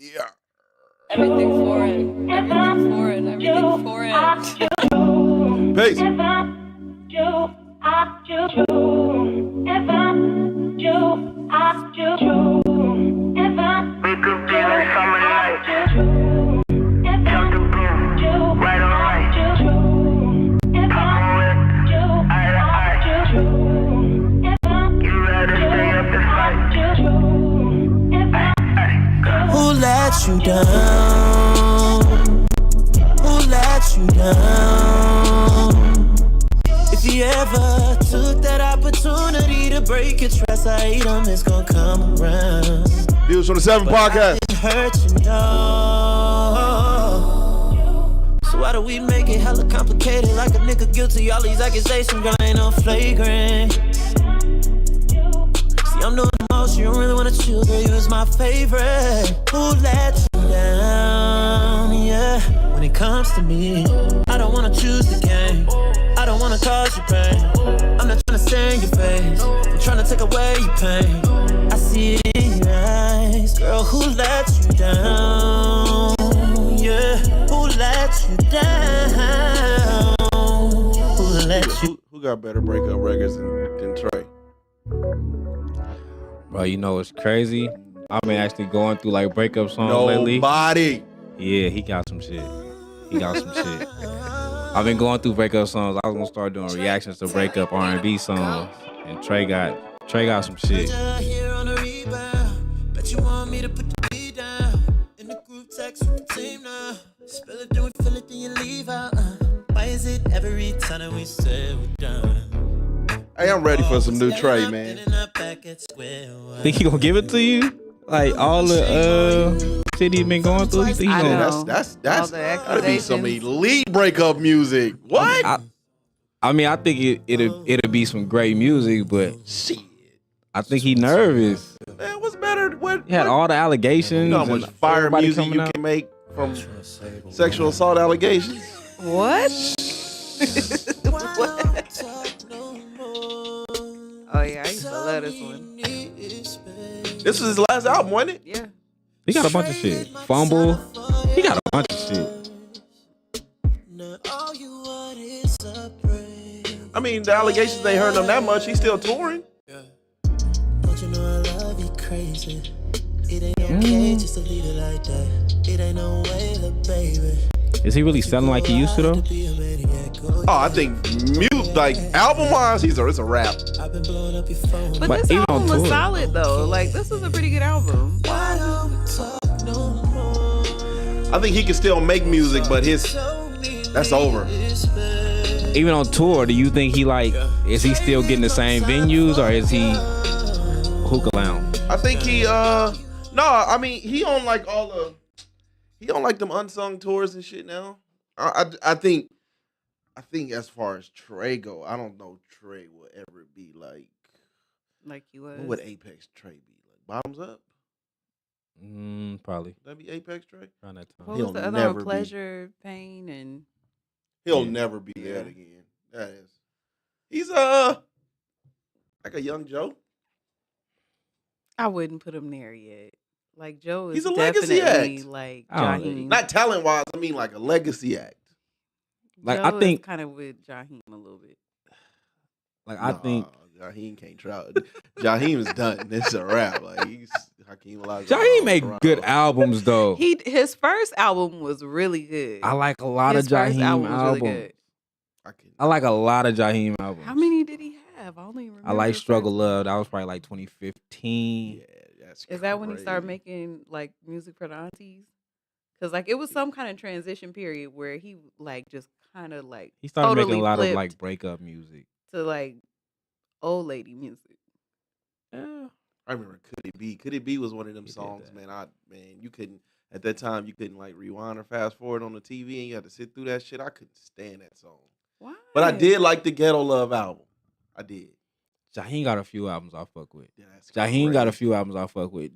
Yeah. Everything foreign. Everything foreign. Peace. We could be like summer night. Jump the blue, right on right. Pop on it, eye to eye. You rather stay up to fight. Who let you down? Who let you down? If you ever took that opportunity to break your trust, I hate them, it's gonna come around. Views from the 7 podcast. Hurt you, no. So why do we make it hella complicated? Like a nigga guilty, all these accusations, girl, ain't no flagrant. See, I'm doing the most, you don't really wanna chill, girl, you was my favorite. Who let you down, yeah. When it comes to me, I don't wanna choose the game. I don't wanna cause you pain. I'm not tryna stare in your face. I'm tryna take away your pain. I see it in your eyes. Girl, who let you down? Yeah, who let you down? Who let you? Who got better breakup records than Trey? Bro, you know it's crazy. I've been actually going through like breakup songs lately. Nobody. Yeah, he got some shit. I've been going through breakup songs. I was gonna start doing reactions to breakup R&B songs, and Trey got some shit. Bet you want me to put the beat down in the group text with the team now. Spill it, then we feel it, then you leave out. Why is it every time that we say we're done? Hey, I'm ready for some new Trey, man. Think he gonna give it to you? Like all the shit he been going through? You think he I gonna? know. That's All the gotta be some accusations. elite breakup music. What? I mean, I think it'll be some great music, but Shit. I think he nervous. Man, what's better? He had all the allegations. You know how much and fire everybody music coming you out. can make from sexual assault allegations? What? What? Oh yeah, I used to love this one. This was his last album, wasn't it? Yeah. He got a bunch of shit. Fumble. He got a bunch of shit. I mean, the allegations ain't hurting him that much. He's still touring. Don't you know I love you crazy? It ain't okay just to leave it like that. It ain't no way, look, baby. Is he really selling like he used to though? Oh, I think like album-wise, it's a rap. I've been blowing up your phone. But But this even album on was tour. solid though. Like this was a pretty good album. Why don't we talk no more? I think he can still make music, but that's over. Even on tour, do you think is he still getting the same venues or is he hookah lounge? I think he I mean he on like them unsung tours and shit now. I think as far as Trey go, I don't know Trey will ever be like Like you what was. would Apex Trey be like? Bottoms up? Probably That'd be Apex Trey? around that time. What He'll was the other never one? be. Pleasure, pain, and He'll Yeah. never be Yeah. that again. He's like a young Joe. I wouldn't put him there yet. Like Joe is He's a legacy definitely act. like I don't know. Jaheim. Not talent wise, I mean like a legacy act. Like, Joe I think- is kind of with Jaheim a little bit. I think Jaheim can't try. Jaheim is done. It's a wrap. Like he's Hakeem Olajuwon. Jaheim make Toronto. good albums though. His first album was really good. I like a lot His of first Jaheim album was albums. really good. I like a lot of Jaheim albums. How many did he have? I only remember. I like the Struggle first Love. That was probably like 2015. Yeah, that's one. Is that when he started crazy. making like music for the aunties? Because like it was some kind of transition period where he like just kind of like He started totally making a lot of flipped like breakup music. to like old lady music. Yeah. I remember Could It Be? Could It Be was one of them He did songs, that. man. You couldn't at that time you couldn't like rewind or fast forward on the TV and you had to sit through that shit. I couldn't stand that song. Why? But I did like the Ghetto Love album. I did. Jaheim got a few albums I fuck with. Yeah, that's Jaheim got a crazy. few albums I fuck with.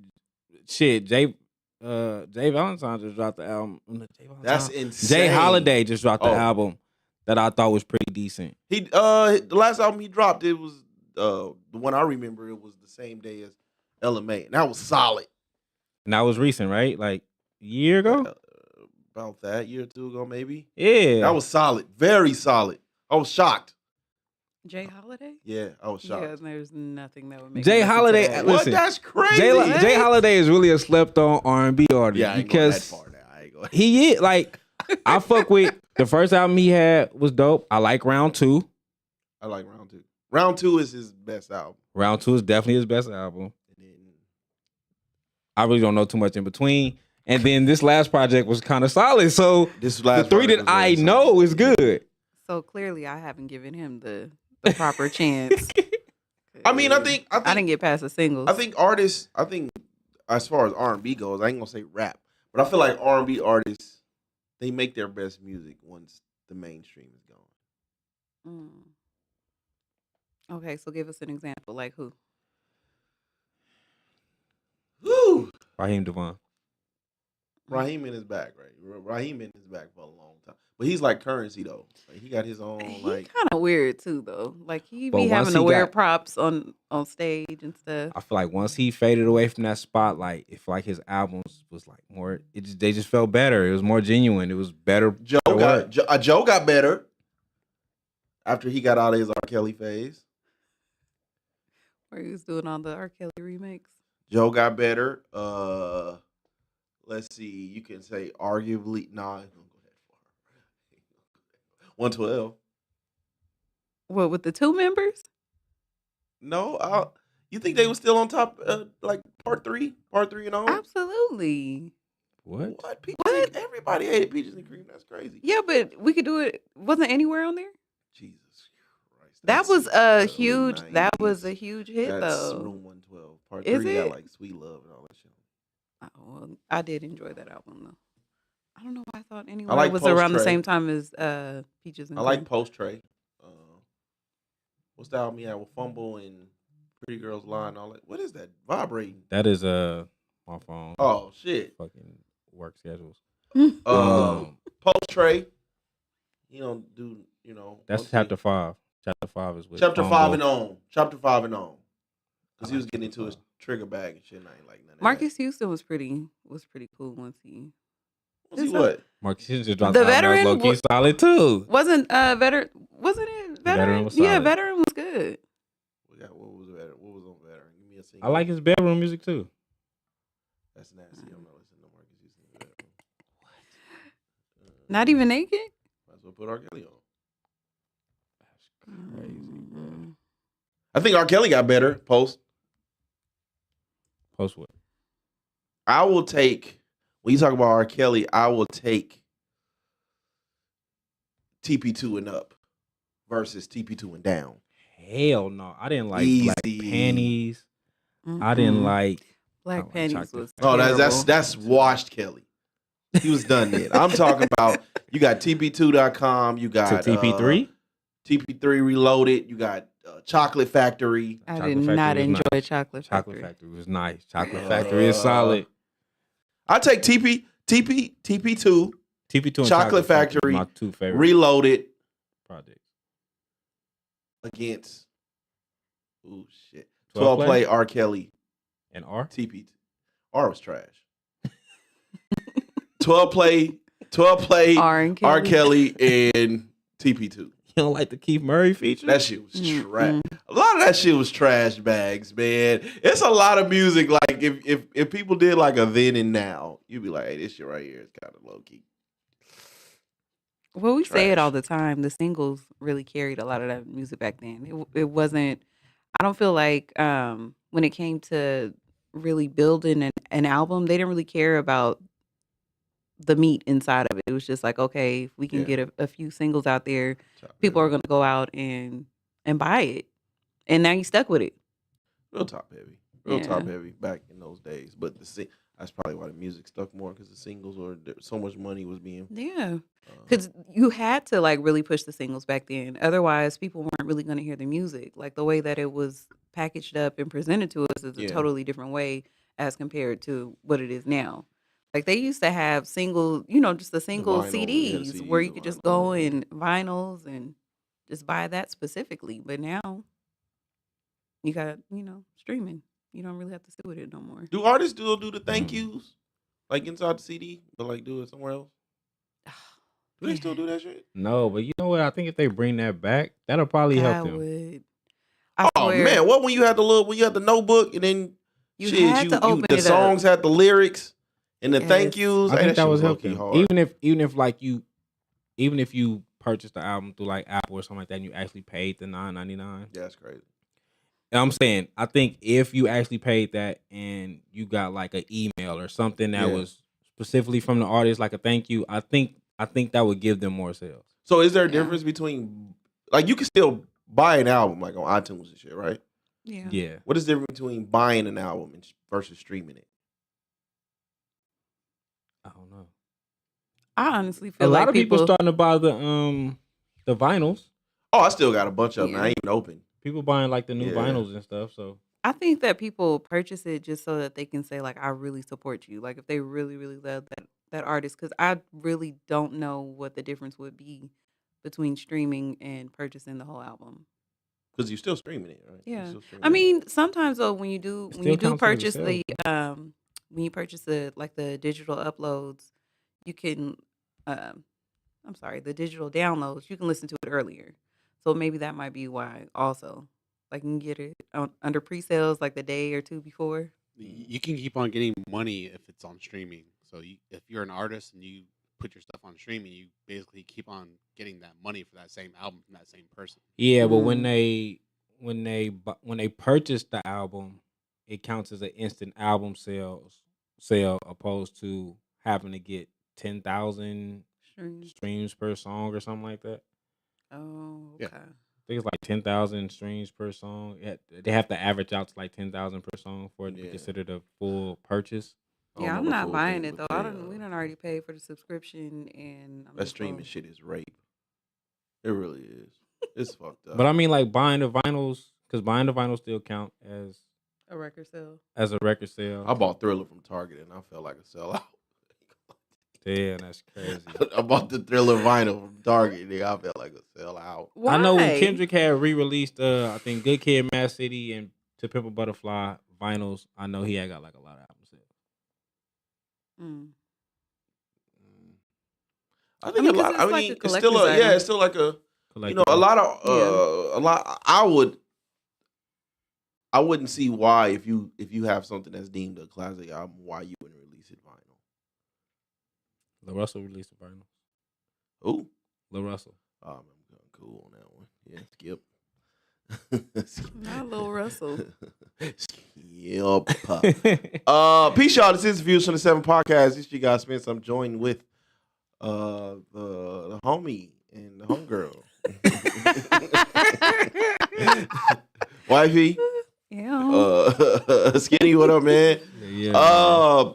Shit, Jay Valentine just dropped the album. Jay Valentine? That's insane. Jay Holiday just dropped the Oh. album that I thought was pretty decent. He the last album he dropped, it was the one I remember, it was the same day as LMA. And that was solid. And that was recent, right? Like year ago. About that year or two ago, maybe. Yeah, That was solid, very solid. I was shocked. Jay Holiday? Yeah, I was shocked. Yeah, there's nothing that would make Jay me listen to Holiday. that. What? Listen, That's crazy. Jay Holiday is really a slept on R&B artist. Yeah, I ain't going that because far now. I ain't going. he is like I fuck with the first album he had was dope. I like Round 2. I like Round 2. Round 2 is his best album. Round 2 is definitely his best album. And then I really don't know too much in between. And then this last project was kind of solid. So this the last three project that was very I know solid. is good. So clearly, I haven't given him the proper chance. I mean, I think I didn't get past the singles. I think artists. I think as far as R&B goes, I ain't gonna say rap, but I feel like R&B artists, they make their best music once the mainstream is gone. Okay, so give us an example. Like who? Woo! Raheem Devon. Raheem in his back, right? Raheem in his back for a long time, but he's like Currency though. Like, he got his own He's like. kind of weird too, though. Like he But be once having to he wear got- props on stage and stuff. I feel like once he faded away from that spotlight, if like his albums was like more, they just felt better. It was more genuine. It was better. Joe better work. Joe got better after he got out of his R. Kelly phase. Where he was doing all the R. Kelly remakes. Joe got better. Let's see. You can say arguably. Nah, I don't go that far. 112. What, with the two members? No, you think they were still on top? Like part three and on. Absolutely. What? What? Everybody hated Peaches and Cream. That's crazy. Yeah, but we could do it. Wasn't Anywhere on there? Jesus Christ. That That's was a early huge. That 90s. was a huge hit, That's though. Room 112. Part Is 3 got it? like Sweet Love and all that shit. Oh, well, I did enjoy that album though. I don't know why I thought Anywhere like was Post around the Trey. same time as Peaches and I like Cream. Post Trey. What's the album he had with Fumble and Pretty Girls Lie and all that? What is that? Vibrating. That is my phone. Oh shit. Fucking work schedules. Post Trey. You don't do. That's once chapter 5. Chapter 5 is with Chapter Fumble. 5 and on. Chapter 5 and on. Because he was getting into his trigger bag and shit. And I ain't like none of Marcus Houston was pretty cool once he that. Was he what? Marcus Houston just dropped The the album that was Veteran low-key solid too. wasn't veteran. Wasn't it veteran? Veteran was Yeah, solid. veteran was good. What was veteran? What was on veteran? Give me a single. I like his bedroom music too. That's nasty. I'm not listening to Marcus Houston. Veteran. Not even naked. Might as well put R. Kelly on. Crazy, bro. I think R. Kelly got better post. Post what? I will take, when you talk about R. Kelly, I will take TP2 and up versus TP2 and down. Hell no. I didn't like Black Easy. Panties. I didn't like Black I like Panties Chocolate was. Oh, terrible. that's washed Kelly. He was done then. I'm talking about, you got TP2.com, you got to TP3. TP3 Reloaded, you got Chocolate Factory. I Chocolate did Factory not was enjoy nice. Chocolate Chocolate Factory. Factory was nice. Chocolate Factory is solid. I take TP2, TP2 and Chocolate Factory, was my two favorite Reloaded projects. against, ooh shit, 12 12 play R. Kelly. And R. TP. R was trash. 12 play R and R. Kelly. Kelly and TP2. You don't like the Keith Murray feature? That shit was trash. A lot of that shit was trash bags, man. It's a lot of music. Like if people did like a then and now, you'd be like, hey, this shit right here is kind of low key. Well, we say it Trash. all the time. The singles really carried a lot of that music back then. It wasn't. I don't feel like when it came to really building an album, they didn't really care about the meat inside of it. It was just like, okay, if we can Yeah. get a few singles out there, people are going to go out and buy it. And now you stuck with it. real top heavy, top heavy back in those days. But that's probably why the music stuck more, because the singles so much money was being. Yeah. Because you had to like really push the singles back then. Otherwise, people weren't really going to hear the music. Like the way that it was packaged up and presented to us is a Yeah. totally different way as compared to what it is now. Like they used to have single, just the single vinyl, yeah, CDs the where CDs, you could the just vinyl, go yeah. in vinyls and just buy that specifically. But now you got, streaming. You don't really have to sit with it no more. Do artists do the thank yous? Like inside the CD, but like do it somewhere else. Do they still do that shit? No, but you know what? I think if they bring that back, that'll probably help I them. would. I Oh swear, man, what when you had the notebook and then you shit, had to open the it songs up. had the lyrics and the thank Yes. yous. I Hey, think that shit was low-key helping. hard. Even if you purchased the album through like Apple or something like that, and you actually paid the $9.99. Yeah, that's crazy. And I'm saying, I think if you actually paid that and you got like an email or something that was specifically from the artist, like a thank you, I think that would give them more sales. So is there a difference between like you can still buy an album like on iTunes and shit, right? Yeah. Yeah. What is the difference between buying an album versus streaming it? I don't know. I honestly A feel lot like of people starting to buy the vinyls. Oh, I still got a bunch of them. I ain't even open. People buying like the new vinyls and stuff. So I think that people purchase it just so that they can say like, I really support you. Like if they really, really love that artist, because I really don't know what the difference would be between streaming and purchasing the whole album. Because you're still streaming it, right? Yeah, streaming I mean sometimes though when you do purchase sales, when you purchase the digital uploads, you can the digital downloads, you can listen to it earlier. So maybe that might be why also. Like you can get it under pre-sales like the day or two before. You can keep on getting money if it's on streaming. So if you're an artist and you put your stuff on streaming, you basically keep on getting that money for that same album from that same person. yeah, but when they purchase the album, it counts as an instant album sale opposed to having to get 10,000 streams per song or something like that. Oh, okay. Yeah. I think it's like 10,000 streams per song. They have to average out to like 10,000 per song for it to be considered a full purchase. Yeah, I'm not buying it though. We done already paid for the subscription, and that streaming shit is rape. It really is. It's fucked up. But I mean, like buying the vinyls, because buying the vinyls still count as a record sale. As a record sale. I bought Thriller from Target and I felt like a sellout. Damn, that's crazy. I bought the Thriller vinyl from Target. Nigga, I felt like a sellout. Why? I know when Kendrick had re-released, I think Good Kid, Mad City, and To Pimp a Butterfly vinyls. I know he had got like a lot of album sales. I think a lot. I mean, it's still it's still like a a lot of I wouldn't see why if you have something that's deemed a classic album, why you wouldn't release it vinyl. Lil Russell released a vinyl. Who? Lil Russell. Oh, I'm cool on that one. Yeah, skip. Not Lil Russell. Skip. Peace, y'all. This is Views from the 7 podcast. This is you guys Spence. I'm joined with the homie and the homegirl. Wifey. Yeah. Skinny, what up, man? Yeah.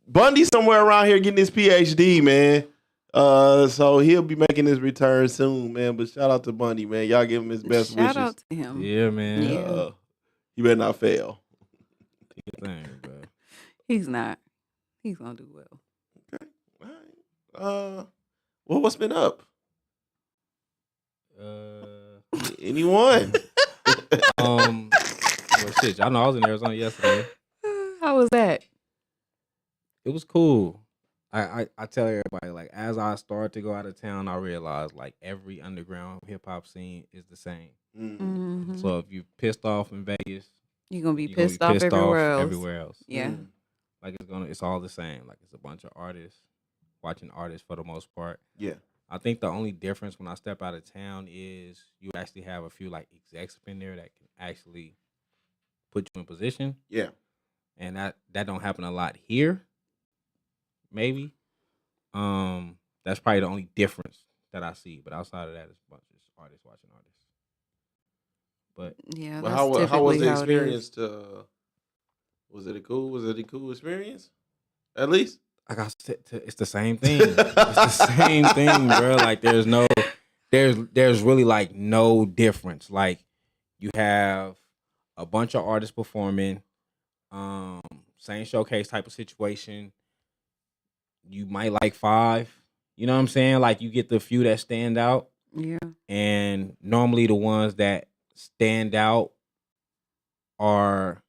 Bundy somewhere around here getting his PhD, man. So he'll be making his return soon, man. But shout out to Bundy, man. Y'all give him his best wishes. Shout out to him. Yeah, man. Yeah. You better not fail. Thing, bro. He's not. He's gonna do well. Okay. All right. Well, what's been up? Anyone? Well, shit, y'all know I was in Arizona yesterday. How was that? It was cool. I tell everybody, like, as I started to go out of town, I realized like every underground hip hop scene is the same. Mm-hmm. So if you pissed off in Vegas, you're gonna be pissed off everywhere else. Yeah. Like it's all the same. Like it's a bunch of artists watching artists for the most part. Yeah. I think the only difference when I step out of town is you actually have a few like execs up in there that can actually put you in position. Yeah. And that don't happen a lot here. Maybe. That's probably the only difference that I see. But outside of that, it's a bunch of artists watching artists. But yeah, but how was the experience? Was it a cool experience? At least. Like I said, it's the same thing. It's the same thing, bro. Like there's really like no difference. Like you have a bunch of artists performing, same showcase type of situation. You might like 5. You know what I'm saying? Like you get the few that stand out. Yeah. And normally the ones that stand out are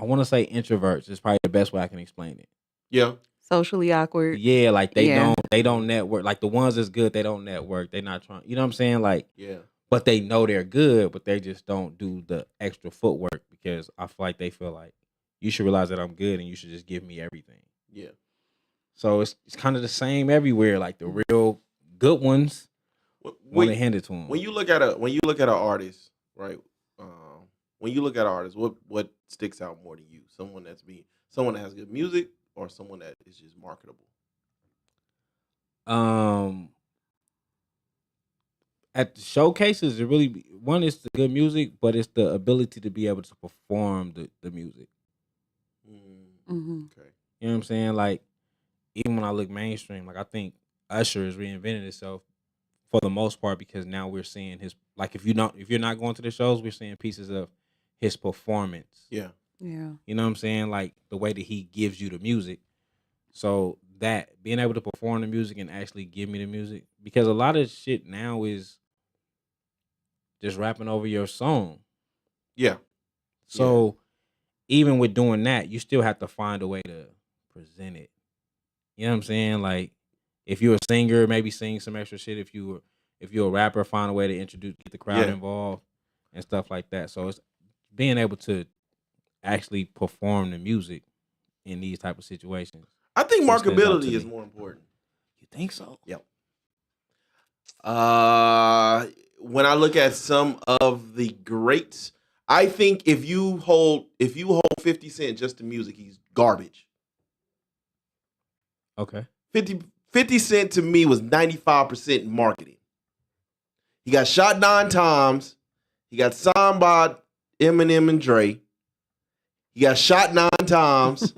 I want to say introverts is probably the best way I can explain it. Yeah. Socially awkward. Yeah, like Yeah. they don't network. Like the ones that's good, they don't network. They not trying. You know what I'm saying? Like, Yeah. but they know they're good, but they just don't do the extra footwork because I feel like they feel like you should realize that I'm good and you should just give me everything. Yeah. So it's kind of the same everywhere. Like the real good ones want to hand it to them. When you look at an artist, right? When you look at an artist, what sticks out more to you? Someone that has good music, or someone that is just marketable? At the showcases, it really one is the good music, but it's the ability to be able to perform the music. Mm-hmm. Okay. You know what I'm saying? Like even when I look mainstream, like I think Usher has reinvented itself for the most part because now we're seeing his like if you're not going to the shows, we're seeing pieces of his performance. Yeah. Yeah. You know what I'm saying? Like the way that he gives you the music. So that being able to perform the music and actually give me the music, because a lot of shit now is just rapping over your song. Yeah. So even with doing that, you still have to find a way to present it. You know what I'm saying? Like if you're a singer, maybe sing some extra shit. If you're a rapper, find a way to get the crowd involved and stuff like that. So it's being able to actually perform the music in these type of situations. I think So it stands out to marketability is me. more important. You think so? Yep. When I look at some of the greats, I think if you hold 50 Cent just to music, he's garbage. Okay. 50 Cent to me was 95% marketing. He got shot 9 times. He got signed by Eminem and Dre. He got shot 9 times.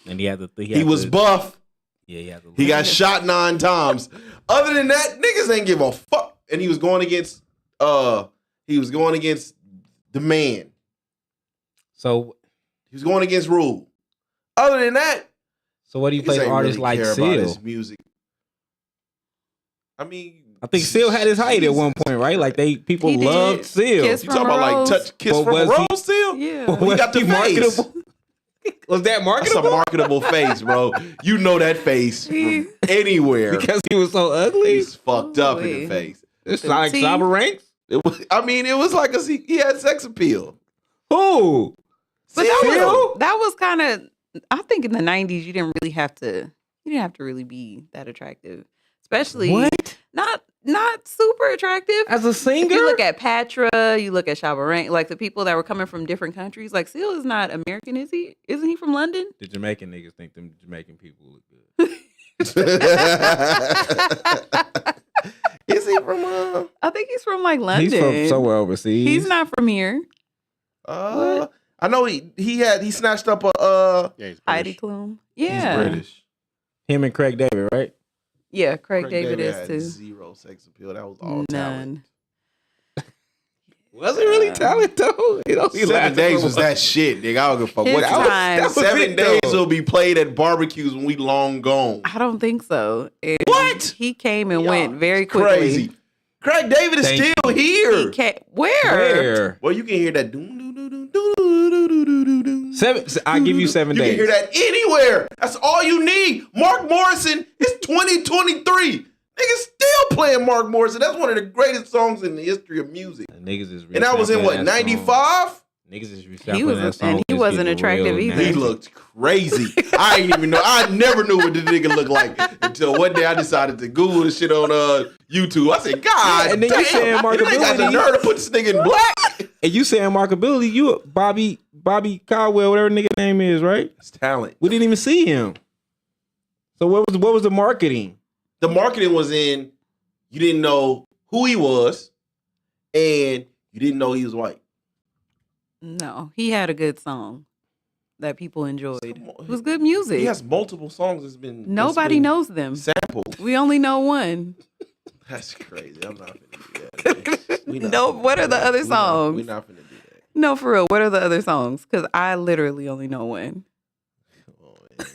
And He was buff. Yeah, He got shot 9 times. Other than that, niggas ain't give a fuck. And he was going against the man. So He was going against Rule. Other than that, what do you niggas play ain't artists really like care about Seal? his music. I mean, I think Seal had his height at one point, right? Like people He did. loved Seal. Kiss you talking about like Rose. touch kiss But from a was he- rose Seal? Yeah. Well, he got the face. marketable? Was that That's a marketable? marketable face, bro. You know that face from anywhere. Because he was so ugly? He's fucked up in the Ooh-wee. face. It's Them like teeth. Cyber Ranks? It was like he had sex appeal. Who? But Seal? that was kind of. I think in the '90s you didn't have to really be that attractive, especially What? not super attractive. As a singer? If you look at Patra, you look at Shabba Rank, like the people that were coming from different countries. Like Seal is not American, is he? Isn't he from London? The Jamaican niggas think them Jamaican people look good. Is he from I think he's from like London. He's from somewhere overseas. He's not from here. I know he snatched up a Yeah, he's Heidi British. Klum. he's Yeah. British. Him and Craig David, right? Yeah, Craig David is had too. zero sex appeal. That was all talent. None. Was he really talented though? 7 days was that shit, nigga. I don't give a fuck His what you time. that was 7 it, days though. will be played at barbecues when we long gone. I don't think so. And What? He came and Y'all went very it's quickly. Crazy. Craig David is Thank still He here. where? Where? Well, you can hear that. Doom, doom, doom, doom, doom, doom, doom, doom, doom. I give you 7 You days. can hear that anywhere. That's all you need. Mark Morrison is 2023. Niggas still playing Mark Morrison. That's one of the greatest songs in the history of music. Niggas is And that was in resampling what, that 95? song. Niggas is He resampling was- that song. and he It's wasn't getting attractive real either. He nasty. looked crazy. I ain't even know. I never knew what the nigga looked like until one day I decided to Google the shit on YouTube. I said, God Yeah, and then you saying damn. You ain't got the marketability. nerve to put this nigga in black. And you saying marketability, you Bobby Caldwell, whatever nigga name is, right? It's talent. We didn't even see him. So what was the marketing? The marketing was in, you didn't know who he was, and you didn't know he was white. No, he had a good song that people enjoyed. Come on. It was good music. He has multiple songs that's been Nobody knows them. sampled. We only know one. That's crazy. I'm not gonna do that. We not No, finna what do are the that. other We not- songs? We not finna do that. No, for real. What are the other songs? Because I literally only know one. Come on,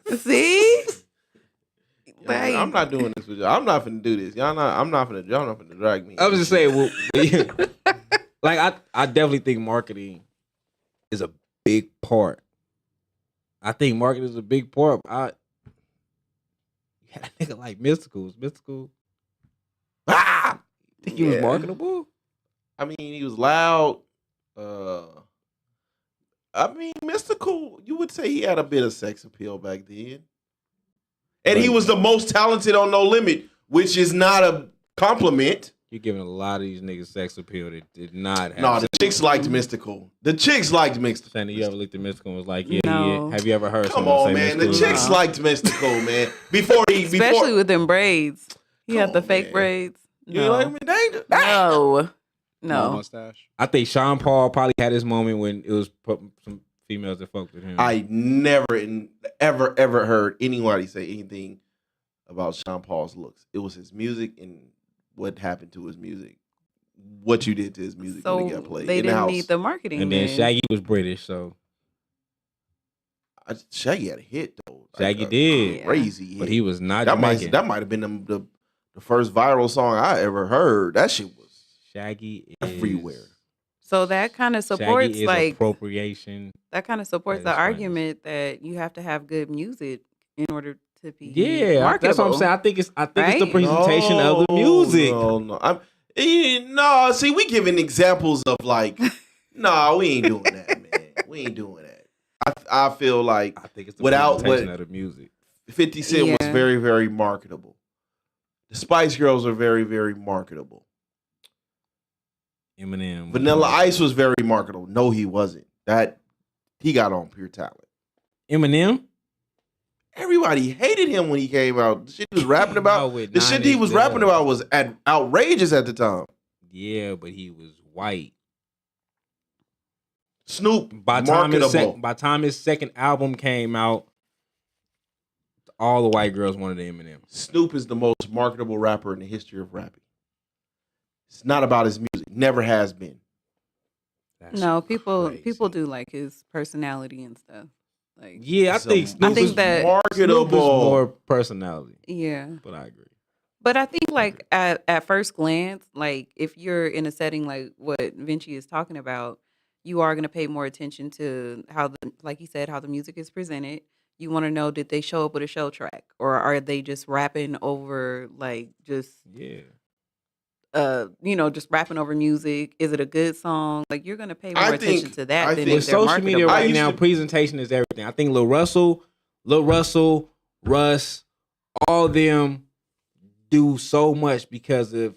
man. See? Like, I'm not doing this with y'all. I'm not finna do this. Y'all not finna drag me. I was just saying, well, like I definitely think marketing is a big part. I think marketing is a big part. You had a nigga like Mystical. Ah! Think he was Yeah. marketable? I mean, he was loud. I mean, Mystical, you would say he had a bit of sex appeal back then. And he was the most talented on No Limit, which is not a compliment. You're giving a lot of these niggas sex appeal that did not have. No, the chicks liked Mystical. The chicks liked Mystical. Sandy, you ever looked at Mystical and was like, yeah, No. yeah. Have you ever heard Come someone on, say man. The Mystical? chicks liked Mystical, man. Before Especially with them braids. He Come had the on, fake man. braids. You No. like me? Danger. No. No No. mustache. I think Sean Paul probably had his moment when it was some females that fucked with him. I never ever heard anybody say anything about Sean Paul's looks. It was his music and what happened to his music. What you did to his music when it So got played they in the didn't house. need the marketing. and then then. Shaggy was British, so Shaggy had a hit though. Shaggy a did. crazy hit. but he was not that Jamaican. might have been the first viral song I ever heard. That shit was Shaggy is everywhere. So that kind of supports Shaggy is like appropriation. that kind of supports That the is funny. argument that you have to have good music in order to be Yeah, marketable. that's what I'm saying. I think it's the Right? presentation of the music. No. No, see, we giving examples of like, no, we ain't doing that, man. We ain't doing that. I feel like I think it's the Without presentation what- of the music. 50 Cent was Yeah. very, very marketable. The Spice Girls are very, very marketable. Eminem. was Vanilla like- Ice was very marketable. No, he wasn't. He got on pure talent. Eminem. Everybody hated him when he came out. The shit he was rapping Came about, out with the shit 9 he was Inch rapping Nails. about was outrageous at the time. Yeah, but he was white. Snoop, By marketable. the time his second album came out, all the white girls wanted Eminem. Snoop is the most marketable rapper in the history of rapping. It's not about his music. Never has been. That's No, people crazy. do like his personality and stuff. Like Yeah, I So, think Snoop I think is that- marketable. Snoop is more personality, yeah. but I agree. But I think like at first glance, like if you're in a setting like what Vinci is talking about, you are gonna pay more attention to how like he said, how the music is presented. You want to know, did they show up with a show track, or are they just rapping over like just Yeah. just rapping over music? Is it a good song? Like you're gonna pay more I attention think- to that I than think- if With they're social media marketable. I right used now, to- presentation is everything. I think Lil Russell, Russ, all them do so much because of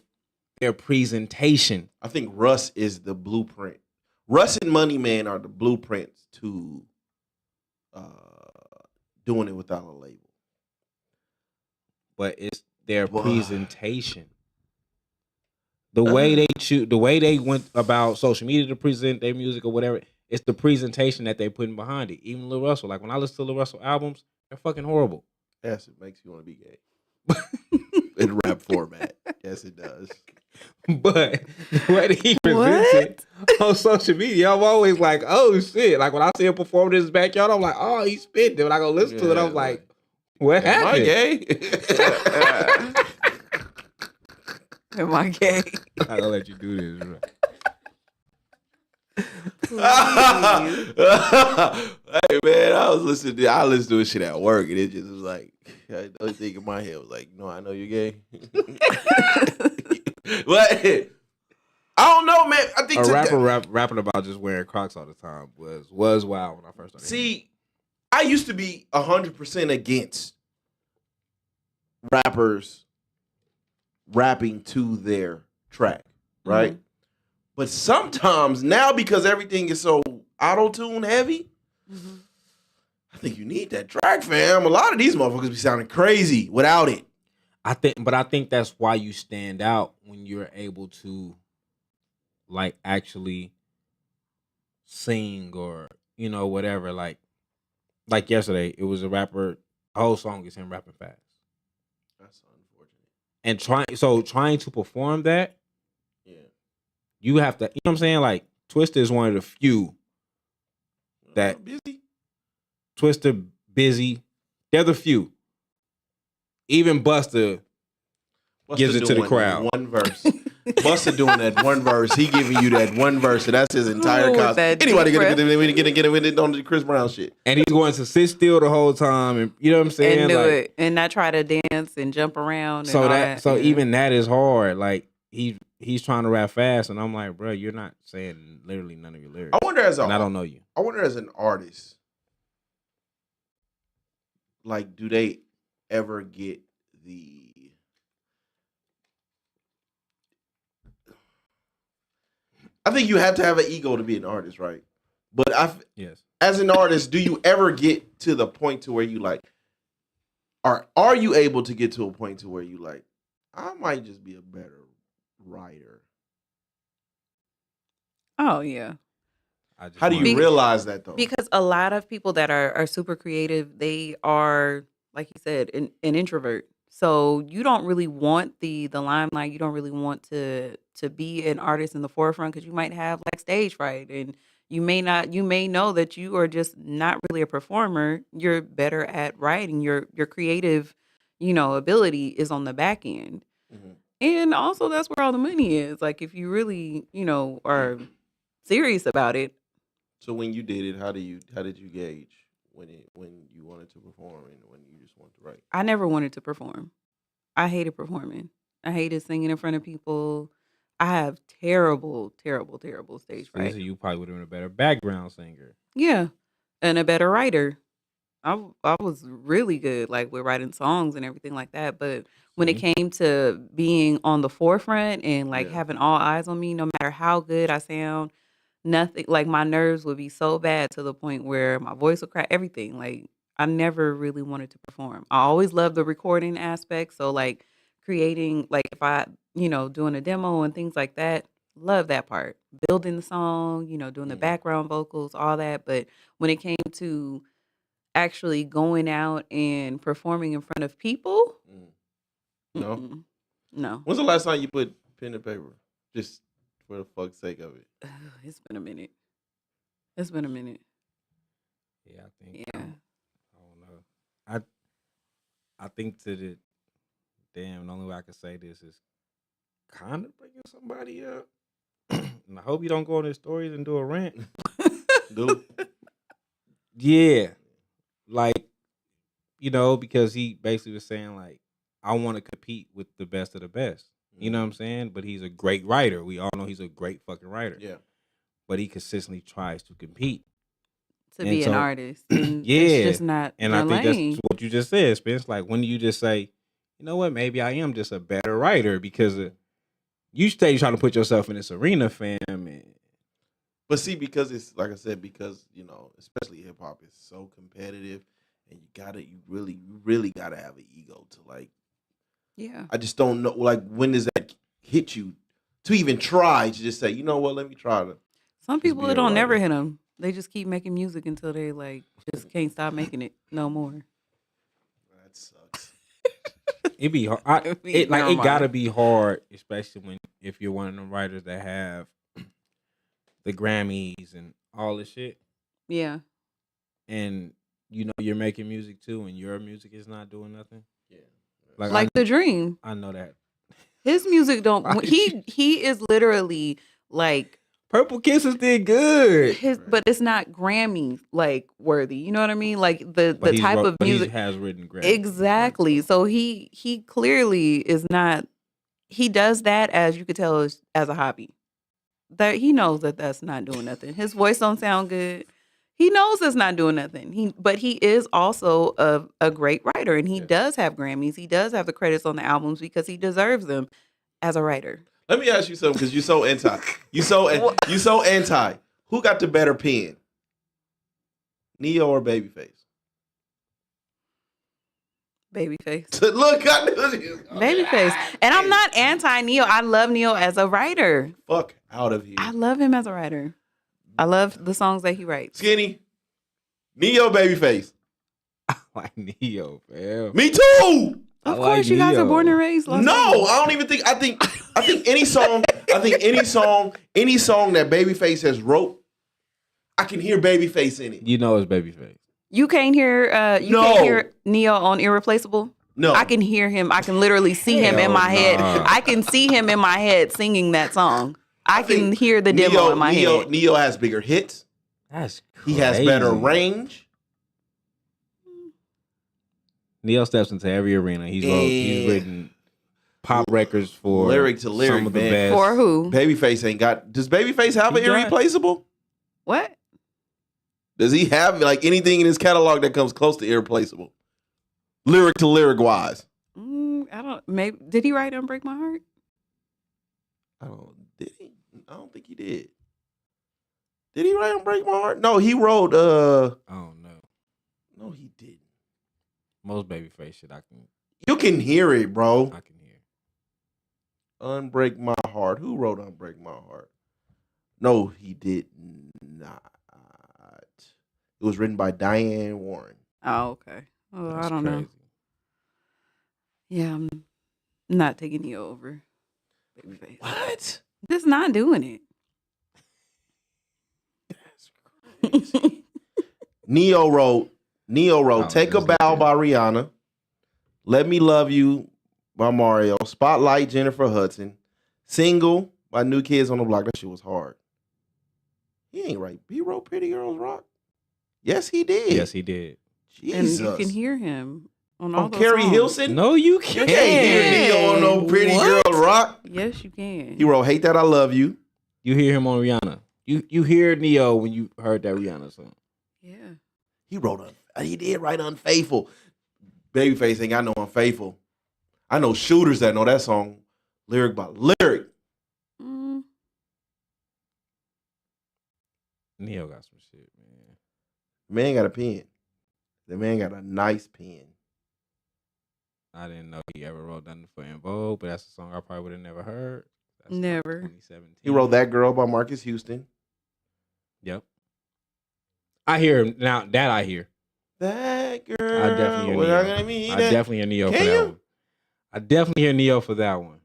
their presentation. I think Russ is the blueprint. Russ and Money Man are the blueprints to doing it without a label. But it's their Why? presentation. The way they the way they went about social media to present their music or whatever, it's the presentation that they putting behind it. Even Lil Russell, like when I listen to Lil Russell albums, they're fucking horrible. Yes, it makes you want to be gay. In rap format. Yes, it does. But the way that he presents it on social media, I'm always like, oh shit. Like when I see him perform in his backyard, I'm like, oh, he's spitting. When I go listen to it, I'm Yeah, like, what Am I happened? gay? Am I gay? I don't let you do this. Right? Hey man, I listen to this shit at work, and it just was like the only thing in my head was like, no, I know you're gay. But I don't know, man. I think A rapper rapping about just wearing Crocs all the time was wild when I first started. See, I used to be 100% against rappers rapping to their track, right? But sometimes now, because everything is so auto-tune heavy, I think you need that track, fam. A lot of these motherfuckers be sounding crazy without it. I think that's why you stand out when you're able to like actually sing or whatever. Like yesterday, it was a rapper. The whole song is him rapping fast. That's unfortunate. And trying to perform that, Yeah. you have to. You know what I'm saying? Like Twista is one of the few that Busy. Twista, Busy. They're the few. Even Busta What's gives the it to the doing? crowd. One verse. Busta doing that one verse. He giving you that one verse, and that's his entire Ooh, costume. that Anybody deep get it with it on the Chris Brown shit. And he's going to sit still the whole time, and you know what I'm saying? And do Like, it and not try to dance and jump around. so and all that, so yeah. even that is hard. Like he's trying to rap fast, and I'm like, bro, you're not saying literally none of your lyrics. I wonder I don't know you. I wonder as an artist, like, do they ever get the? I think you have to have an ego to be an artist, right? But Yes. as an artist, do you ever get to the point to where you like, are you able to get to a point to where you like, I might just be a better writer? Oh yeah. How do you realize that though? Because a lot of people that are super creative, they are, like you said, an introvert. So you don't really want the limelight. You don't really want to be an artist in the forefront because you might have like stage fright, and you may not. You may know that you are just not really a performer. You're better at writing. Your creative, ability is on the back end, Mhm. and also that's where all the money is. Like if you really, are serious about it. So when you did it, how did you gauge when you wanted to perform and when you just wanted to write? I never wanted to perform. I hated performing. I hated singing in front of people. I have terrible, terrible, terrible stage So fright. you probably would have been a better background singer. Yeah, and a better writer. I was really good, like with writing songs and everything like that. But when it came to being on the forefront and like Yeah. having all eyes on me, no matter how good I sound, nothing, like my nerves would be so bad to the point where my voice would crack. Everything, like I never really wanted to perform. I always loved the recording aspect. So like creating, like if I, doing a demo and things like that, love that part. Building the song, doing the Mhm. background vocals, all that. But when it came to actually going out and performing in front of people, No. mm-mm, no. When's the last time you put pen to paper? Just for the fuck's sake of it. It's been a minute. It's been a minute. Yeah, I think. Yeah. I don't know. I think the only way I can say this is kind of bringing somebody up. And I hope you don't go on his stories and do a rant. Dude. Yeah. Like, because he basically was saying, like, I want to compete with the best of the best. You know what I'm saying? But he's a great writer. We all know he's a great fucking writer. Yeah. But he consistently tries to compete. To And be an so- artist. And Yeah. It's just not And your I think lane. that's what you just said, Spence. Like, when do you just say, you know what, maybe I am just a better writer because you stay trying to put yourself in this arena, fam. And But see, because it's like I said, because especially hip hop is so competitive, and you really gotta have an ego to like. Yeah. I just don't know, like, when does that hit you to even try to just say, you know what, let me try to. Some Just people, be it a don't never writer. hit them. They just keep making music until they like just can't stop making it no more. That sucks. it be hard. Never It mind. gotta be hard, especially if you're one of them writers that have the Grammys and all this shit, Yeah. and you're making music too, and your music is not doing nothing. Yeah. Like The Dream. I know that. His music don't Right. he is literally like Purple Kisses did good. but it's not Grammy like worthy. You know what I mean? Like the But type of but music he has written Grammys. exactly. So he clearly is not. He does that, as you could tell, as a hobby. That he knows that that's not doing nothing. His voice don't sound good. He knows it's not doing nothing. But he is also a great writer, and he Yeah. does have Grammys. He does have the credits on the albums because he deserves them as a writer. Let me ask you something, because you're so anti. You so anti. Who got the better pen? Neo or Babyface? Babyface. Look, I knew you. Babyface. And I'm not anti Neo. I love Neo as a writer. Fuck out of here. I love him as a writer. I love the songs that he writes. Skinny. Neo, Babyface. Like Neo, fam. Me too. Of I like course, you guys are Neo. born and raised. Los No, Angeles. I don't even think. I think any song that Babyface has wrote, I can hear Babyface in it. You know it's Babyface. You can't hear No. can't hear Neo on Irreplaceable. No. I can hear him. I can literally see him in Hell my head. nah. I can see him in my head singing that song. I can hear the demo in my head. Neo has bigger hits. That's crazy. He has better range. Neo steps into every arena. He's written pop records for Lyric to lyric, some of the man. best. For who? Babyface ain't got. Does Babyface have an He got- irreplaceable? What? Does he have like anything in his catalog that comes close to irreplaceable? Lyric to lyric wise. I don't. Maybe did he write "Unbreak My Heart"? Did he? I don't think he did. Did he write "Break My Heart"? No, he wrote. Oh no, No, he didn't. most Babyface shit You can hear it, bro. I can hear. "Unbreak My Heart." Who wrote "Unbreak My Heart"? No, he did not. It was written by Diane Warren. Oh, okay. Oh, That's I don't know. crazy. Yeah, I'm not taking you over. Babyface. What? Just not doing it. That's crazy. Neo wrote "Take a that's Bow" good. by Rihanna, "Let Me Love You" by Mario, "Spotlight" Jennifer Hudson, "Single" by New Kids on the Block. That shit was hard. He ain't right. He wrote "Pretty Girls Rock." Yes, he did. Yes, he did. Jesus. And you can hear him on all On those Carrie songs. Hilson? No, you You can't. can't hear Neo on no "Pretty What? Girl Rock." Yes, you can. He wrote "Hate That I Love You." You hear him on Rihanna. You hear Neo when you heard that Rihanna song. Yeah. He did write "Unfaithful." Babyface ain't got no "Unfaithful." I know shooters that know that song lyric by lyric. Mm, Neo got some shit, man. Man got a pen. The man got a nice pen. I didn't know he ever wrote nothing for In Vogue, but that's a song I probably would have never heard. That's Never. 2017. He wrote "That Girl" by Marcus Houston. Yep. I hear him now. That I hear. That girl. I definitely hear when Neo. I gotta meet I that- definitely hear Neo Can for that you? one. I definitely hear Neo for that one.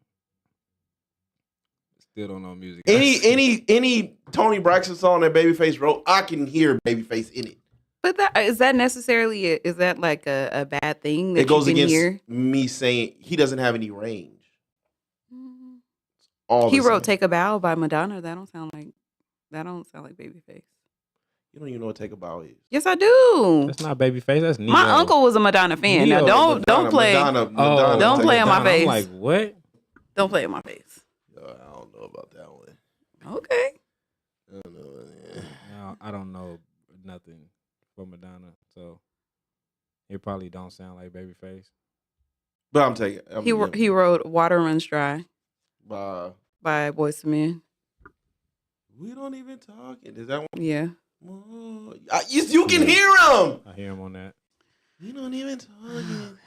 Still don't know music. Any Tony Braxton song that Babyface wrote, I can hear Babyface in it. but is that necessarily is that like a bad thing that It goes you can against hear? me saying he doesn't have any range. Mm. All He the wrote same. "Take a Bow" by Madonna. That don't sound like Babyface. You don't even know what "Take a Bow" is. Yes, I do. That's not Babyface. That's Neo. My uncle was a Madonna fan. Neo. Now don't play. Madonna, Oh, Don't Take play a in my Bow. face. I'm like, what? Don't play in my face. I don't know about that one. Okay. I don't know. No, I don't know nothing for Madonna, so it probably don't sound like Babyface. But I'm taking. He wrote "Water Runs Dry" by by Boyz II Men. We Don't Even Talk. Is that one? Yeah. You can hear him. I hear him on that. We don't even talk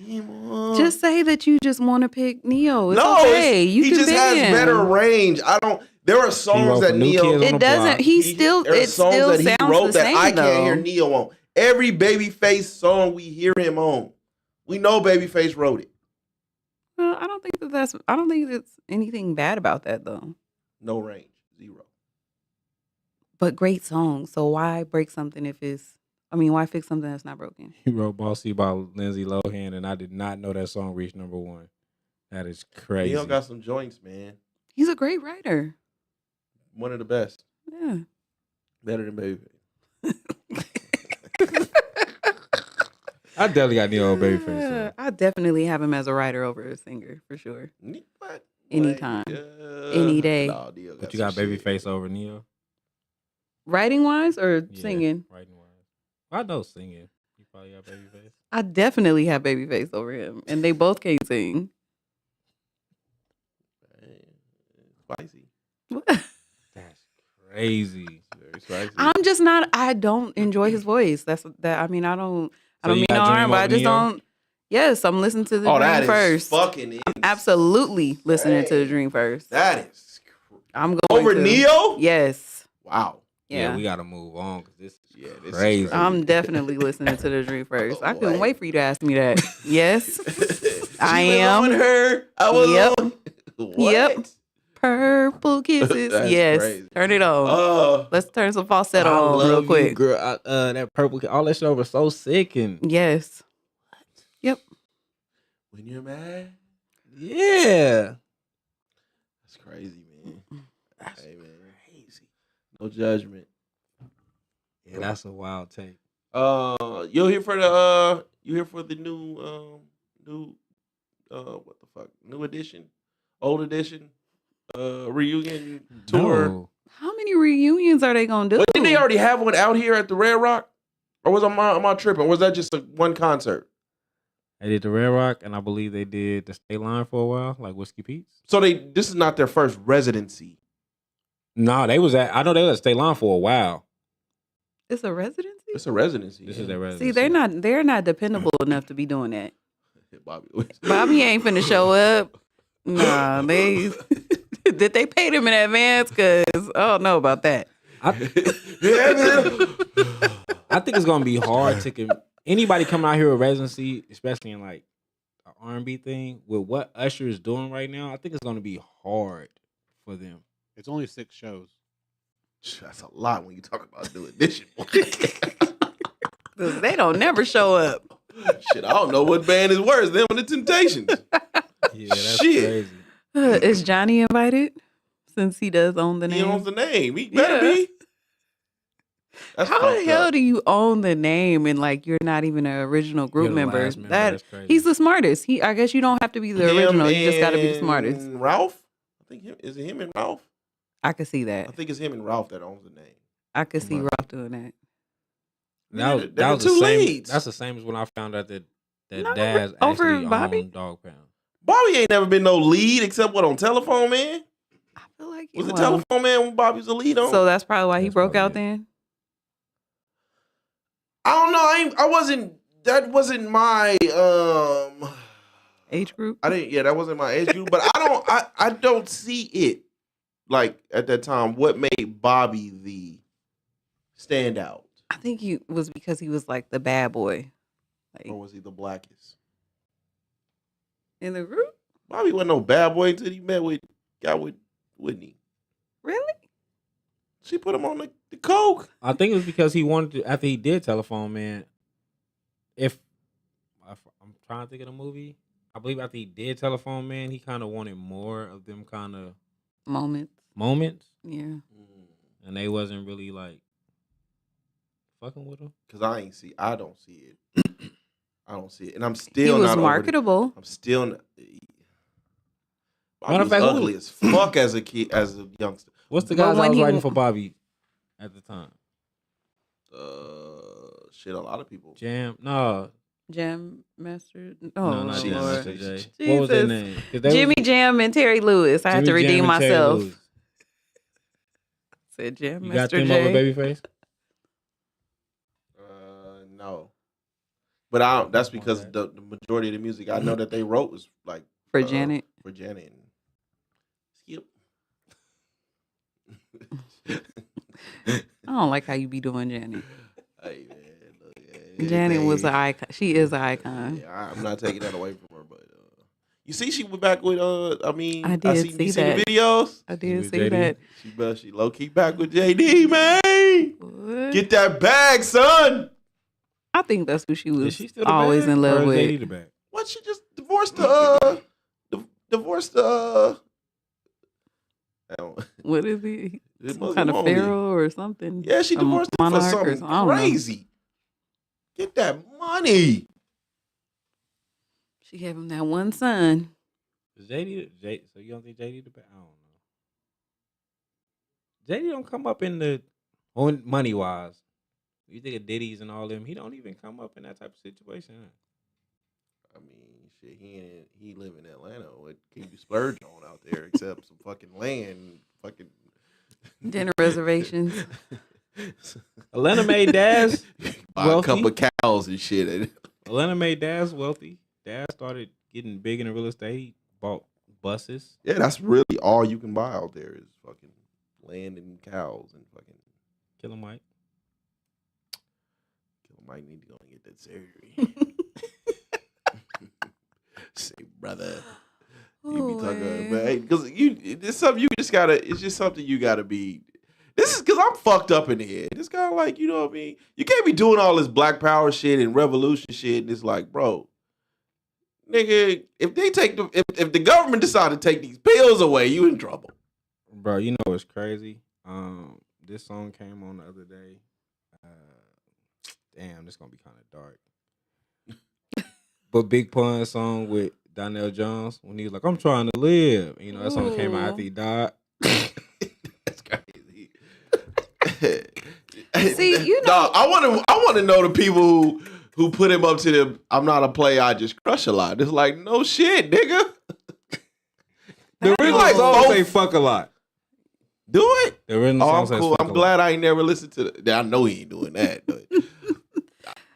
anymore. Just say that you just want to pick Neo. It's no, okay. You he can just pick has him. better range. There are wrote songs for that New Neo. Kids on It the doesn't. Block. There are It songs still that he sounds wrote the that same I can't though. hear Neo on. Every Babyface song we hear him on, we know Babyface wrote it. Well, I don't think that's. I don't think there's anything bad about that though. No range, 0. But great song. So why break something if it's? I mean, why fix something that's not broken? He wrote "Bossy" by Lindsay Lohan, and I did not know that song reached #1. That is crazy. Neo got some joints, man. He's a great writer. One of the best. Yeah. Better than Babyface. I definitely got Neo on Babyface. So. I definitely have him as a writer over a singer for sure. What? Anytime. Any day. No, Neo But you got some shit. Babyface over Neo? Writing wise or Yeah, singing? Writing wise. I know singing. You probably got Babyface. I definitely have Babyface over him, and they both can't sing. Spicy. That's crazy. Very spicy. I'm just not. I don't enjoy his voice. That's that. I mean, I don't So you mean no got Dream harm, but I over just Neo? don't. Yes, I'm listening to the Oh, Dream that is first. fucking I'm absolutely listening to the Dang. Dream first. That is I'm going over to. Neo. Yes. Wow. Yeah. We got to move on because this Yeah, is this is crazy. crazy. I'm definitely listening to the Dream first. I couldn't Boy. wait for you to ask me that. Yes, I She was am. on her. I was Yep. on. What? Yep. Purple kisses. That's Yes. crazy. Turn it on. Let's turn some falsetto I on love real you, quick. girl. That purple, all that shit was so sick and Yes. Yep. When you're mad, Yeah. that's crazy, man. Hey, man, crazy. No judgment. Yeah, that's a wild take. You here for the new what the fuck? New edition, old edition, reunion tour. No. How many reunions are they gonna do? But didn't they already have one out here at the Red Rock? Or am I tripping? Or was that just one concert? They did the Red Rock, and I believe they did the State Line for a while, like Whiskey Pete's. So this is not their first residency. No, I know they was at State Line for a while. It's a residency. It's a residency. This is their residency. See, they're not dependable enough to be doing that. Bobby. Bobby ain't finna show up. Nah, they did they pay them in advance? Cause I don't know about that. I think it's gonna be hard to anybody coming out here with residency, especially in like an R&B thing, with what Usher is doing right now. I think it's gonna be hard for them. It's only 6 shows. That's a lot when you talk about new edition. Cause they don't never show up. Shit, I don't know what band is worse, them or the Temptations. Yeah, that's Shit. crazy. Is Johnny invited? Since he does own the He name. owns the name. He better Yeah. be. That's How the fucked hell up. do you own the name and like you're not even an original group You're the member? last member, That that's crazy. he's the smartest. I guess you don't have to be the Him original. You just got to be the and smartest. Ralph? I think is it him and Ralph? I could see that. I think it's him and Ralph that owns the name. I could see Right. Ralph doing that. There were the two same. leads. That's the same as when I found out that No, Daz over actually Bobby? owned Dog Pound. Bobby ain't never been no lead except what on Telephone Man? I feel like Was it well, Telephone Man when Bobby was a lead on? So that's probably why he That's broke probably out it. then. I don't know. I wasn't. That wasn't my. Age group. I didn't. Yeah, that wasn't my age group. But I don't see it like at that time. What made Bobby the standout, I think he was because he was like the bad boy, like or was he the blackest? in the group. Bobby wasn't no bad boy until he got with Whitney. Really? She put him on the coke. I think it was because he wanted to, after he did Telephone Man, if I'm trying to think of the movie, I believe after he did Telephone Man, he kind of wanted more of them kind of moments, Yeah. and they wasn't really like fucking with him. Cause I don't see it. I don't see it, and I'm He still was not marketable. I'm still. Not, Matter Bobby of was fact, who ugly as fuck as a kid, as a youngster. What's the But guys I when was he- writing for Bobby at the time? Shit, a lot of people. Jam Master. no, Oh, not Jam Lord. Master J. Jesus. What was their name? 'Cause they Jimmy was, Jam and Terry Lewis. I had to Jimmy Jam redeem and Terry myself. Lewis. Said Jam You got Master them J. over Babyface? No, but that's because the majority of the music I know that they wrote was like For Janet. For Janet. Skip. I don't like how you be doing Janet. Hey man, look, Janet was hey, an icon. She is an icon. yeah, I'm not taking that away from her, but you see, she went back with I I did see see you that. the videos. I did with see JD? that. She low key back with JD, man. What? Get that bag, son. I think that's who she Is was she still the always bag, in love or is JD with. the bag? What? She just divorced the I don't- What is he? the Some Muslim kind of homie. pharaoh or something? Yeah, she A divorced him for monarch or something something. I don't know. crazy. Get that money. She gave him that one son. Is so you don't think JD the bag? I don't know. JD don't come up in the on money wise. You think of Diddy's and all them, he don't even come up in that type of situation. I mean, shit, he live in Atlanta. What can you splurge on out there except some fucking land, fucking Dinner reservations. Atlanta made Daz buy a wealthy. couple of cows and shit. Atlanta made Daz wealthy. Daz started getting big in the real estate. He bought buses. Yeah, that's really all you can buy out there is fucking land and cows and fucking. Killer Mike. Killer Mike need to go and get that surgery. Say, brother. You be talking, man, because it's something you just gotta. It's just something you gotta be. This is because I'm fucked up in the head. It's kind of like, you know what I mean. You can't be doing all this Black Power shit and revolution shit, and it's like, bro, Nigga, if they take if the government decide to take these pills away, you in trouble. Bro, you know what's crazy? This song came on the other day. Damn, this gonna be kind of dark. But Big Pun song with Donnell Jones when he was like, "I'm trying to live." You know, that song came out after he died. That's crazy. See, you know, Dog, I want to know the people who put him up to the "I'm not a player, I just crush a lot." It's like, no shit, nigga. The original like song both- say "fuck a lot." Do it. The original Oh, song I'm says cool. "fuck I'm a glad lot." I ain't never listened to I know he ain't doing that, but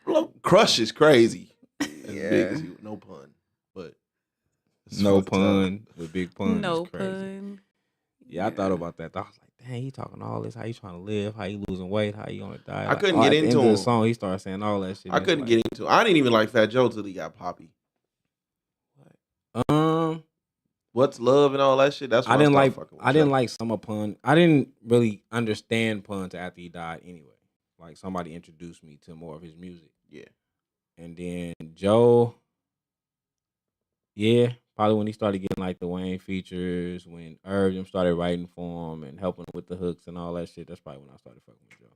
look, Crush is crazy. As big as he, no pun, but it's No fucked up. pun with Big Pun. no is crazy. pun. Yeah, I thought about that. I was like, dang, he talking all this. How you trying to live? How you losing weight? How you gonna die? I couldn't get at the into end of the him. song, he started saying all that shit. I couldn't get into. I didn't even like Fat Joe till he got Poppy. What's love and all that shit. That's what I didn't started like. fucking with I didn't Joe. like some of Pun. I didn't really understand Pun till after he died. Anyway, like somebody introduced me to more of his music. Yeah, And then Joe, yeah, probably when he started getting like the Wayne features, when Irv them started writing for him and helping with the hooks and all that shit. That's probably when I started fucking with Joe.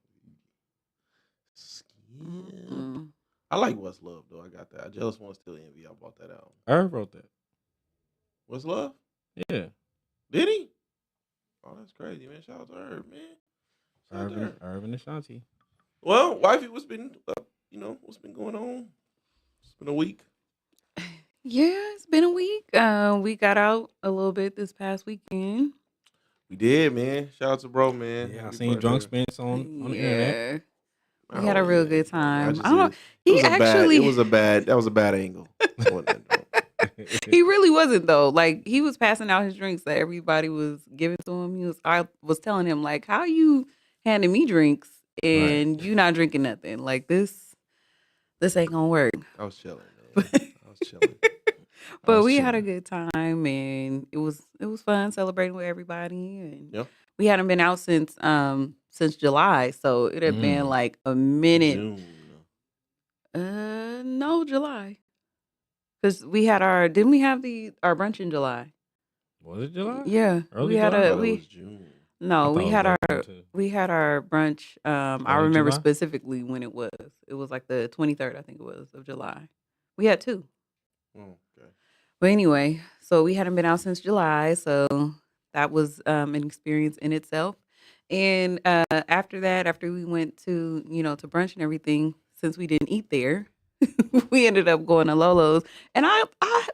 Mm. I like What's Love though. I got that. I just want to still envy. I bought that album. Irv wrote that. What's Love? Yeah, Did he? Oh, that's crazy, man. Shout out to Herb, man. Shout out to Herb. Irv and Ashanti. Well, wifey, what's been what's been going on? It's been a week. Yeah, it's been a week. We got out a little bit this past weekend. We did, man. Shout out to bro, man. Yeah, I Happy seen birthday. Drunk Spence on the internet. Yeah. We had a real good time. just- I don't. it He was a bad- actually. That was a bad angle. He really wasn't though. Like he was passing out his drinks that everybody was giving to him. I was telling him like, how you handing me drinks and you not drinking nothing? Like this ain't gonna work. I was chilling, man. I was chilling. But we had a good time and it was fun celebrating with everybody. And Yep. we hadn't been out since July, so it had been like a minute. June. No, July. Because we had didn't we have our brunch in July? Was it July? Yeah, Early we had July? I thought it was June. no, we had We our brunch. I Early remember July? specifically when it was. It was like the 23rd, I think it was, of July. We had two. Oh, okay. But anyway, so we hadn't been out since July, so that was an experience in itself. And after that, after we went to to brunch and everything, since we didn't eat there, we ended up going to Lolo's, and I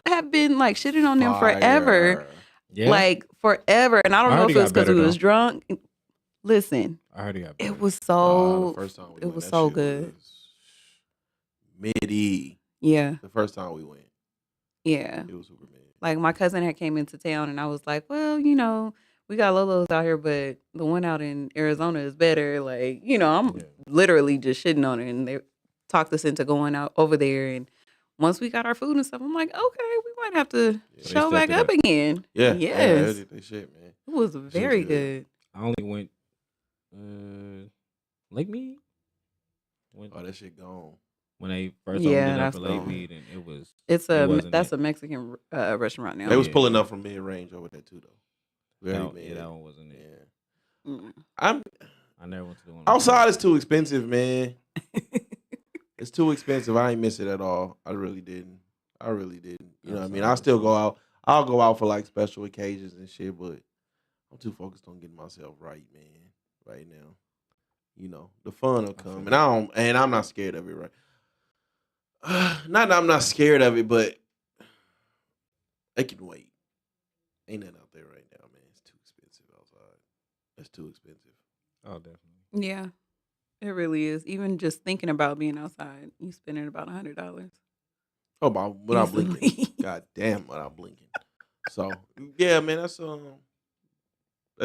have been like shitting on them forever, Fire. Yeah, like forever. And I don't I know heard if it it was got because we better, was though. drunk. Listen, I heard he got. it better. was The so first time we it went, was that so shit good. was mid-E. Yeah, The first time we went, yeah. it was super mid. Like my cousin had came into town, and I was like, well, we got Lolo's out here, but the one out in Arizona is better. Like, I'm Yeah. literally just shitting on it, and they talked us into going out over there. And once we got our food and stuff, I'm like, okay, we might have to Yeah. So they show back stepped up it up. again. Yeah, Yes. yeah, they shit, man. It was very good. good. I only went Lake Mead when Oh, that shit gone. they first Yeah, opened it up that's for Lake gone. Mead, and it was It's wasn't that's it. a Mexican restaurant now. They was yeah. pulling up from mid range over there too, though. Very that, mid. yeah, that one wasn't it. Yeah. Mm. I'm I never went to the one outside. It's too expensive, man. It's too expensive. I ain't miss it at all. I really didn't. You know what I mean? Outside I still was go out. I'll go out for like special occasions and shit, but I'm too focused on getting myself right, man. Right now, the fun will come, and I'm not scared of it, right? Not that I'm not scared of it, but it can wait. Ain't nothing out there right now, man. It's too expensive outside. It's too expensive. Oh, definitely. Yeah, it really is. Even just thinking about being outside, you spending about $100. Oh, without blinking. Easily. God damn, without blinking. So yeah, man, that's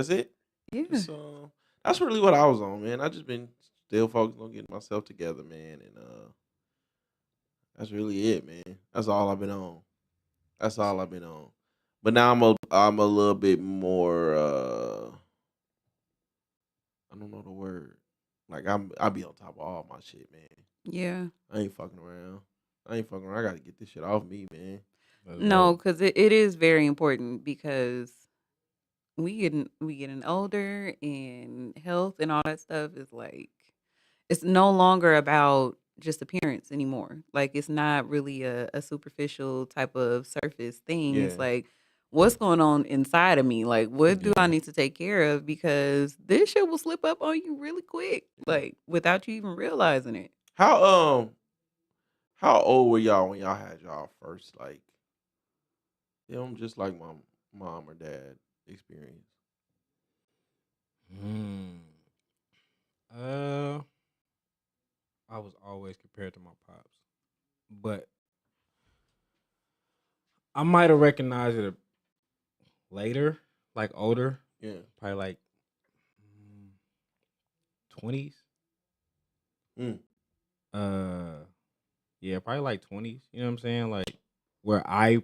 it. Yeah. Just, that's really what I was on, man. I just been still focused on getting myself together, man, and that's really it, man. That's all I've been on. But now I'm a little bit more. I don't know the word. Like I be on top of all my shit, man. Yeah. I ain't fucking around. I got to get this shit off me, man. That's No, dope. because it is very important because we getting older and health and all that stuff is like it's no longer about just appearance anymore. Like it's not really a superficial type of surface thing. It's Yeah. like what's going on inside of me? Like what do I Yeah. need to take care of? Because this shit will slip up on you really quick, Yeah. like without you even realizing it. How old were y'all when y'all had y'all first like just like my mom or dad experience? Hmm. Uh, I was always compared to my pops, but I might have recognized it later, like older, Yeah. probably like 20s. Mm. Yeah, probably like 20s. You know what I'm saying? Like where I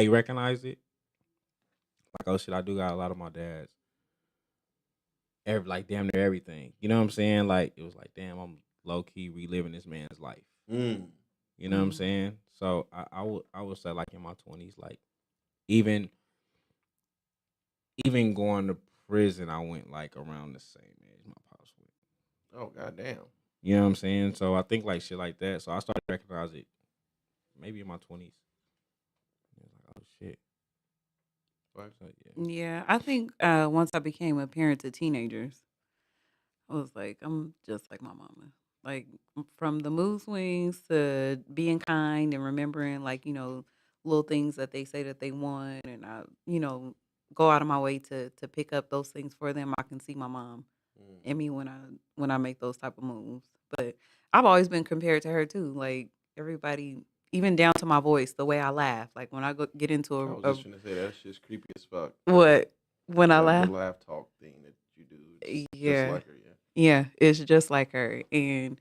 recognize it. Like, oh shit, I do got a lot of my dad's. Like damn near everything. You know what I'm saying? Like it was like, damn, I'm low key reliving this man's life. Mm. You know what I'm Mm. saying? So I would say like in my 20s, like even even going to prison, I went like around the same age my pops went. Oh goddamn. You know what I'm saying? So I think like shit like that. So I started to recognize it maybe in my 20s. Like, oh shit. Right. So yeah. Yeah, I think once I became a parent to teenagers, I was like, I'm just like my mama. Like from the mood swings to being kind and remembering like, little things that they say that they want and go out of my way to pick up those things for them. I can see my mom Mm. in me when I make those type of moves. But I've always been compared to her too. Like everybody even down to my voice, the way I laugh. Like when I get into I was a just gonna say that shit's creepy as fuck. what when I The laugh. laugh talk thing that you do, just Yeah. like her. Yeah. Yeah, it's just like her. And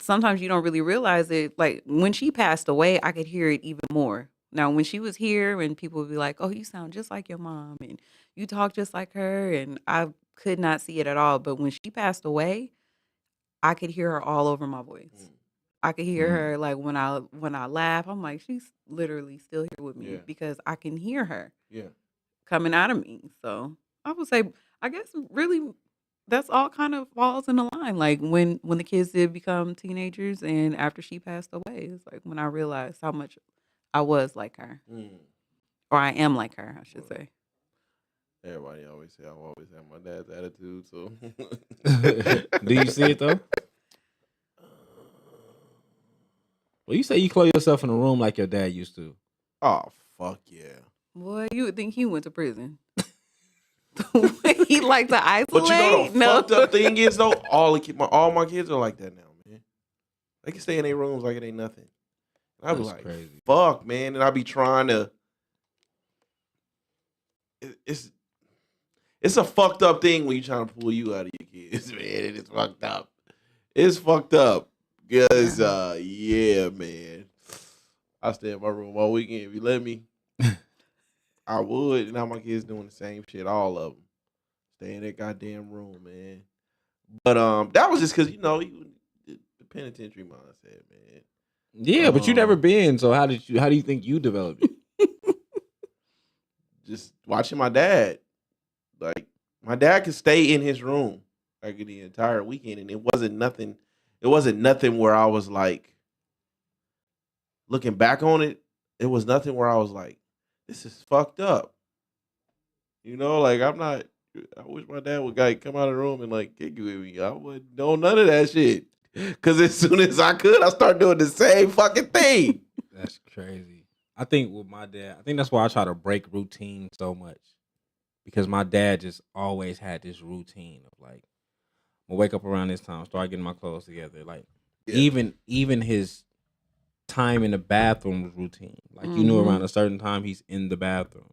sometimes you don't really realize it. Like when she passed away, I could hear it even more. Now, when she was here, and people would be like, "Oh, you sound just like your mom, and you talk just like her," and I could not see it at all. But when she passed away, I could hear her all over my voice. Mm. I could hear Mm. her like when I laugh. I'm like, she's literally still here with me Yeah. because I can hear her Yeah. coming out of me. So I would say, I guess, really, that's all kind of falls in the line. Like when the kids did become teenagers, and after she passed away, it's like when I realized how much I was like her, Mm. or I am like her, I should Well, say. everybody always say I always have my dad's attitude. So. Do you see it though? Well, you say you close yourself in a room like your dad used to. Oh fuck yeah. Boy, you would think he went to prison. He like to isolate. But you know the No. fucked up thing is though, all my kids are like that now, man. They can stay in their rooms like it ain't nothing. And I be That's like, crazy. fuck, man, and I be trying to. It's a fucked up thing when you trying to pull you out of your kids, man. It is fucked up. It's fucked up. Cause yeah, man. I stay in my room all weekend if you let me. I would. Now my kids doing the same shit, all of them. Stay in that goddamn room, man. But that was just because the penitentiary mindset, man. Yeah, but you never been. So how do you think you developed it? Just watching my dad. Like my dad could stay in his room like the entire weekend, and it wasn't nothing. It wasn't nothing where I was like, looking back on it, it was nothing where I was like, this is fucked up. Like I'm not. I wish my dad would like come out of the room and like kick with me. I wouldn't know none of that shit. Cause as soon as I could, I start doing the same fucking thing. That's crazy. I think with my dad, I think that's why I try to break routine so much. Because my dad just always had this routine of like, I'm gonna wake up around this time, start getting my clothes together. Like Yeah. even his time in the bathroom was routine. Like you knew around a certain time he's in the bathroom.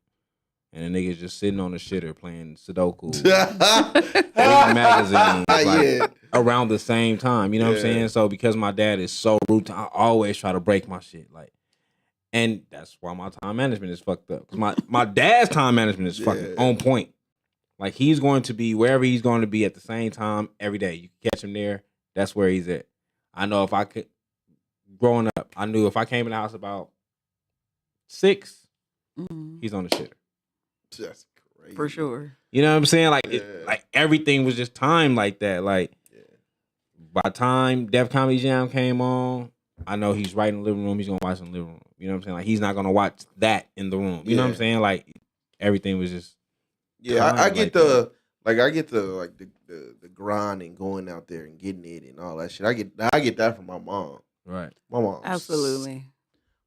And the nigga's just sitting on the shitter playing Sudoku, reading magazines, like around the same time. You know what I'm saying? So because my dad is so routine, I always try to break my shit. Like, and that's why my time management is fucked up. Cause my dad's time management is fucking on point. Like he's going to be wherever he's going to be at the same time every day. You can catch him there. That's where he's at. I know if I could, growing up, I knew if I came in the house about 6, Mhm. he's on the shitter. That's crazy. For sure. You know what I'm saying? Like, Yeah. like everything was just timed like that. Like, by the time Def Comedy Jam came on, I know he's right in the living room. He's gonna watch in the living room. You know what I'm saying? Like, he's not gonna watch that in the room. You know what I'm Yeah. saying? Like, everything was just Yeah, I timed get like the the grind and going out there and getting it and all that shit. I get that from my mom. right. My mom, Absolutely.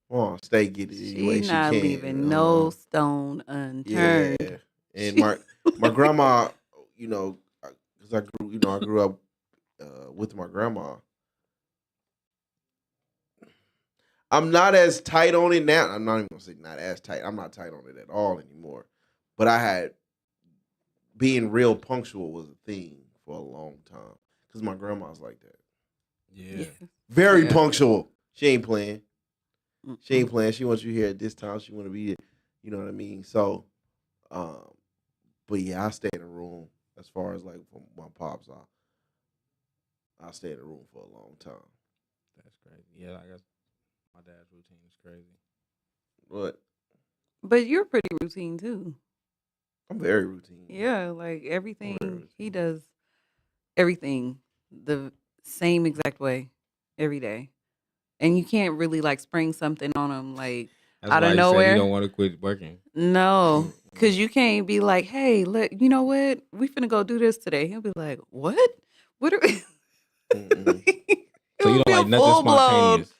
My mom stay get it any way She's she not can. leaving no stone unturned. Yeah, and my grandma, you know, because I grew up with my grandma. I'm not as tight on it now. I'm not even gonna say not as tight. I'm not tight on it at all anymore. But I had being real punctual was a thing for a long time because my grandma's like that. Yeah. Very Yeah. punctual. She ain't playing. She ain't Mm-mm. playing. She wants you here at this time. She want to be, you know what I mean. So, but yeah, I stay in the room as far as like from my pops. I stay in the room for a long time. That's crazy. Yeah, I guess my dad's routine is crazy. But But you're pretty routine too. I'm very routine. Yeah, like very everything he routine. does, everything the same exact way every day, and you can't really like spring something on him like That's out why of he said he nowhere. don't want to quit working. No, because you can't be like, hey, you know what? We finna go do this today. He'll be like, what? What are we? Mm-mm. So you don't like nothing spontaneous.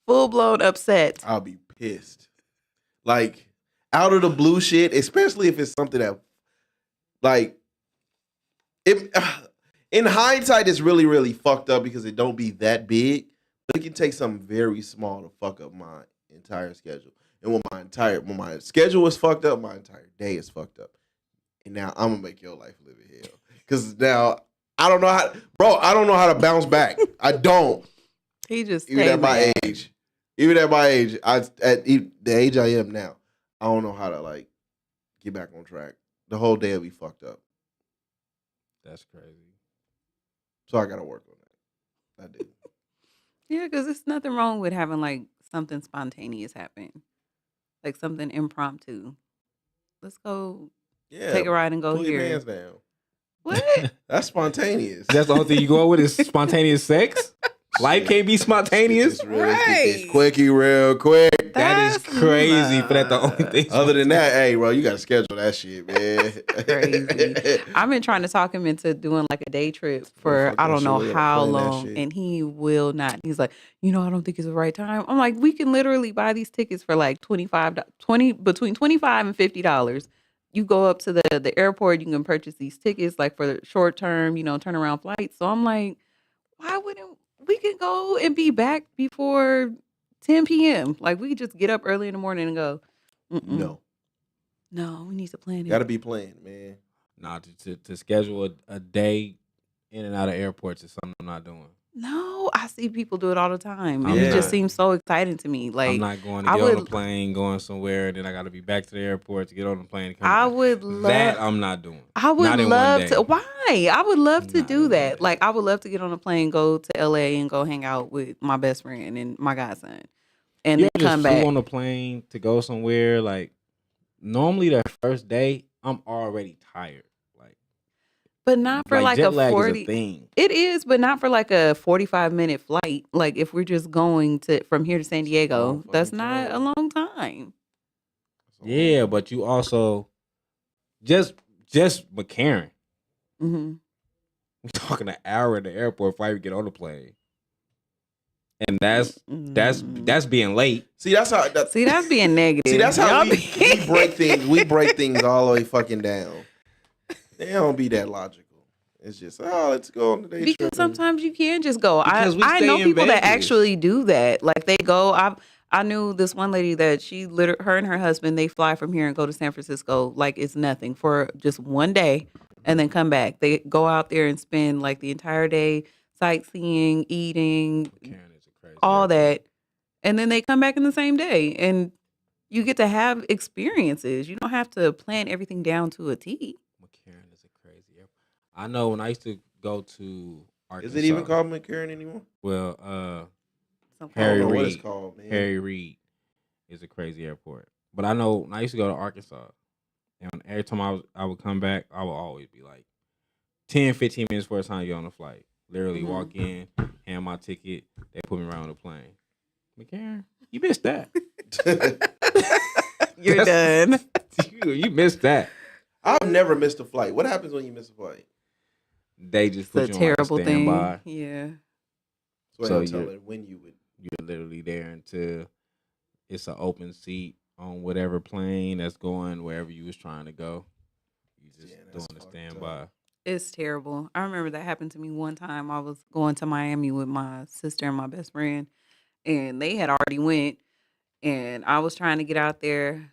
full blown upset. I'll be pissed. Like out of the blue shit, especially if it's something that, like, it. In hindsight, it's really, really fucked up because it don't be that big, but it can take something very small to fuck up my entire schedule. And when my schedule is fucked up, my entire day is fucked up. And now I'm gonna make your life live in hell. Cause now I don't know how to bounce back. I don't. He just Even stay at my mad. age. Even at my age, the age I am now, I don't know how to like get back on track. The whole day will be fucked up. That's crazy. So I gotta work on that. I do. Yeah, because there's nothing wrong with having like something spontaneous happen, like something impromptu. Let's go Yeah. take a ride and go Pull your here. pants down. What? That's spontaneous. That's the only thing you go with is spontaneous sex? Life can't be spontaneous? It's quickie real quick. That is That's crazy, but that's the only thing. Other than that, hey, bro, you gotta schedule that shit, man. Crazy. I've been trying to talk him into doing like a day trip for Motherfucker, I don't know sure, how plan that long, shit. and he will not. He's like, I don't think it's the right time. I'm like, we can literally buy these tickets for like between $25 and $50. You go up to the airport, you can purchase these tickets like for the short term, turnaround flights. So I'm like, why wouldn't we could go and be back before 10 p.m. Like we could just get up early in the morning and go. No, No, we need to plan it. gotta be planned, man. Nah, to schedule a day in and out of airports is something I'm not doing. No, I see people do it all the time. And I'm it just not. seems so exciting to me. Like I'm not going to I get on would- the plane, going somewhere, and then I got to be back to the airport to get on the plane. And come I back. would love That I'm not doing. I would Not in one love day. to. Why? I would love to Not in do one that. day. Like I would love to get on a plane, go to LA and go hang out with my best friend and my godson. And You then ever just come flew back. on a plane to go somewhere. Like normally, the first day I'm already tired. But not for like jet a lag 40. is a thing. It is, but not for like a 45-minute flight. Like if we're just going from here to San Diego, long that's fucking not a time. long time. Yeah, but you also just McCarran. Hmm. We're talking an hour in the airport before I even get on the plane, and that's being late. See, that's how. See, that's being negative. See, that's how Y'all we break things. We break things all the way fucking down. They don't be that logical. It's just, let's go on the day Because trip. sometimes you can just go. Because we I stay know in people that Vegas. actually do that. Like they go. I knew this one lady that her and her husband, they fly from here and go to San Francisco like it's nothing for just one day and then come back. They go out there and spend like the entire day sightseeing, eating, McCarran is a crazy all airport. that. And then they come back in the same day and you get to have experiences. You don't have to plan everything down to a T. McCarran is a crazy airport. I know when I used to go to Arkansas. Is it even called McCarran anymore? Well, Some Harry I don't know Reid. what it's called, man. Harry Reid. is a crazy airport. But I know when I used to go to Arkansas, and every time I would come back, I would always be like 10, 15 minutes before the time to get on the flight. Literally walk in, hand my ticket, they put me right on the plane. McCarran, you missed that. You're done. You missed that. I've never missed a flight. What happens when you miss a flight? They just It's put a you on terrible like a thing. standby. Yeah. So you're- tell it when you would. You're literally there until it's an open seat on whatever plane that's going wherever you was trying to go. You just Yeah, that's doing the fucked standby. up. It's terrible. I remember that happened to me one time. I was going to Miami with my sister and my best friend, and they had already went, and I was trying to get out there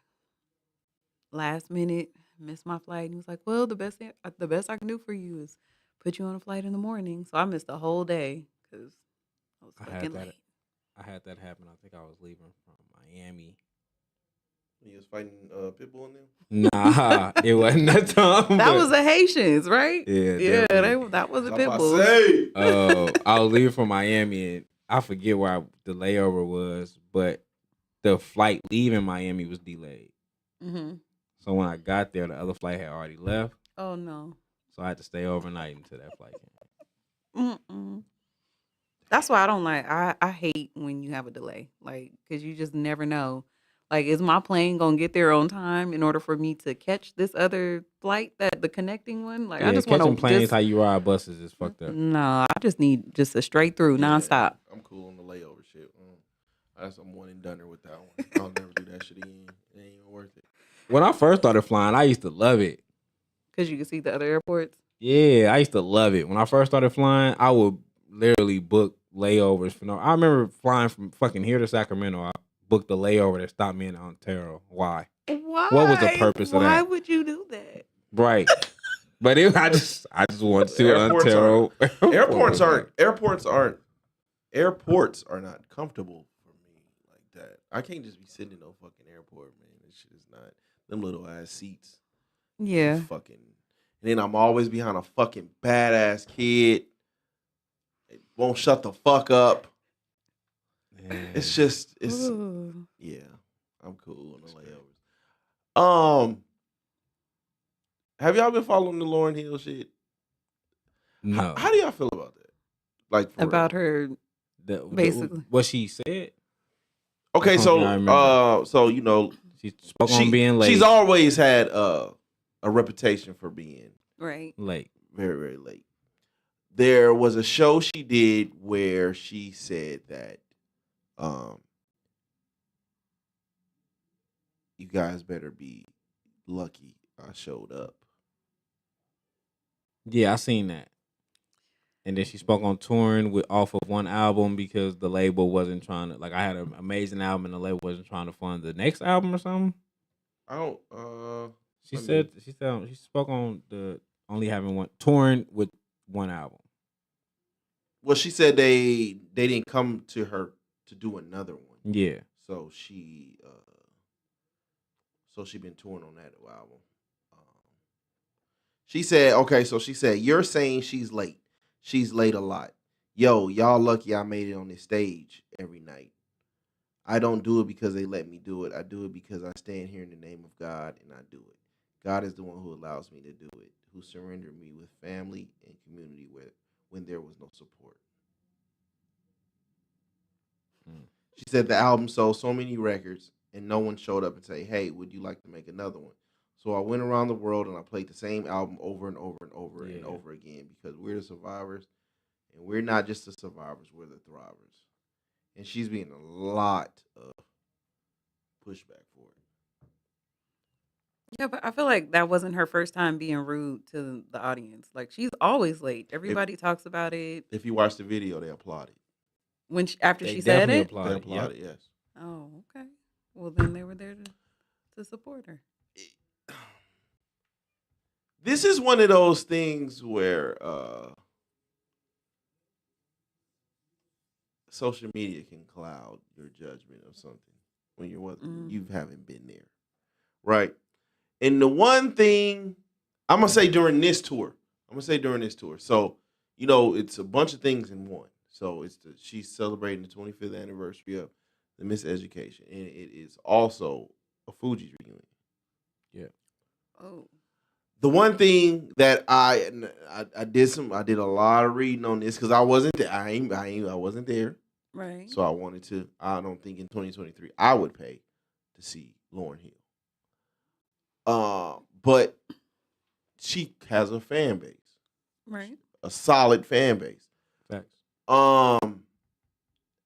last minute, missed my flight, and he was like, "Well, the best I can do for you is put you on a flight in the morning." So I missed the whole day because I was I had fucking that. late. I had that happen. I think I was leaving from Miami. You was fighting Pitbull in them? Nah, it wasn't that time. That but- was the Haitians, right? Yeah, Yeah, definitely. that was a I'm about to Pitbull. say. I was leaving from Miami, and I forget where the layover was, but the flight leaving Miami was delayed. Hmm. So when I got there, the other flight had already left. Oh no. So I had to stay overnight until that flight came. Mm-mm. That's why I don't like. I hate when you have a delay, like, because you just never know. Like, is my plane gonna get there on time in order for me to catch this other flight, that the connecting one? Like, Yeah, I just want catching to planes just how you ride buses is fucked up. no. I just need just a straight through, Yeah, nonstop. I'm cool on the layover shit. I'm one and doneer with that one. I'll never do that shit again. It ain't even worth it. When I first started flying, I used to love it. Because you can see the other airports. Yeah, I used to love it. When I first started flying, I would literally book layovers for no. I remember flying from fucking here to Sacramento. I booked the layover that stopped me in Ontario. Why? Why? What was the purpose of Why that? would you do that? Right. But I just want to see what Airports Ontario. Airports are not comfortable for me like that. I can't just be sitting in no fucking airport, man. This shit is not them little ass seats. Yeah. Fucking. And then I'm always behind a fucking badass kid. It won't shut the fuck up. It's just Ooh. yeah. I'm cool on the layovers. Have y'all been following the Lauryn Hill shit? No. How do y'all feel about that? Like for About real? her. basically. What she said. Okay, That's something I remember. so you know, She spoke on being late. she's always had a reputation for being Right. late. very, very late. There was a show she did where she said that you guys better be lucky I showed up. Yeah, I seen that. And then she spoke on touring off of one album because the label wasn't trying to, like, I had an amazing album and the label wasn't trying to fund the next album or something. I don't She I mean- said she spoke on the only having one touring with one album. well, she said they didn't come to her to do another one. Yeah. So she been touring on that album. She said, okay, so she said, you're saying she's late. She's late a lot. Yo, y'all lucky I made it on this stage every night. I don't do it because they let me do it. I do it because I stand here in the name of God and I do it. God is the one who allows me to do it, who surrendered me with family and community when there was no support. She said the album sold so many records and no one showed up and say, hey, would you like to make another one? So I went around the world and I played the same album over and over and over and over again because we're the survivors and we're not just the survivors, we're the thrivers. And she's being a lot of pushback for it. Yeah, but I feel like that wasn't her first time being rude to the audience. Like, she's always late. Everybody talks about it. If you watch the video, they applauded. After They she said definitely it. applauded. They applauded, yes. Oh, okay. Well, then they were there to support her. This is one of those things where social media can cloud your judgment of something when you haven't been there, right? And the one thing I'm gonna say during this tour, so you know it's a bunch of things in one. So she's celebrating the 25th anniversary of The Miseducation, and it is also a Fugees reunion. Oh. The one thing that I did a lot of reading on this because I wasn't there. I wasn't there, Right. so I wanted to. I don't think in 2023 I would pay to see Lauryn Hill. But she has a fan base, Right. a solid fan base. Facts.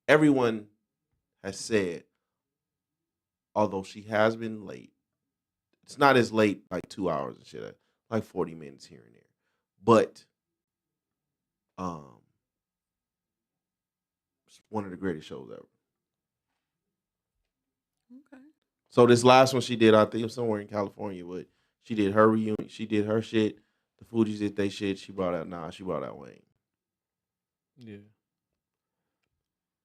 Everyone has said, although she has been late, it's not as late like 2 hours and shit, like 40 minutes here and there. But it's one of the greatest shows ever. Okay. So this last one she did, I think it was somewhere in California, but she did her reunion, she did her shit. The Fugees did they shit. She brought out Wayne. Yeah.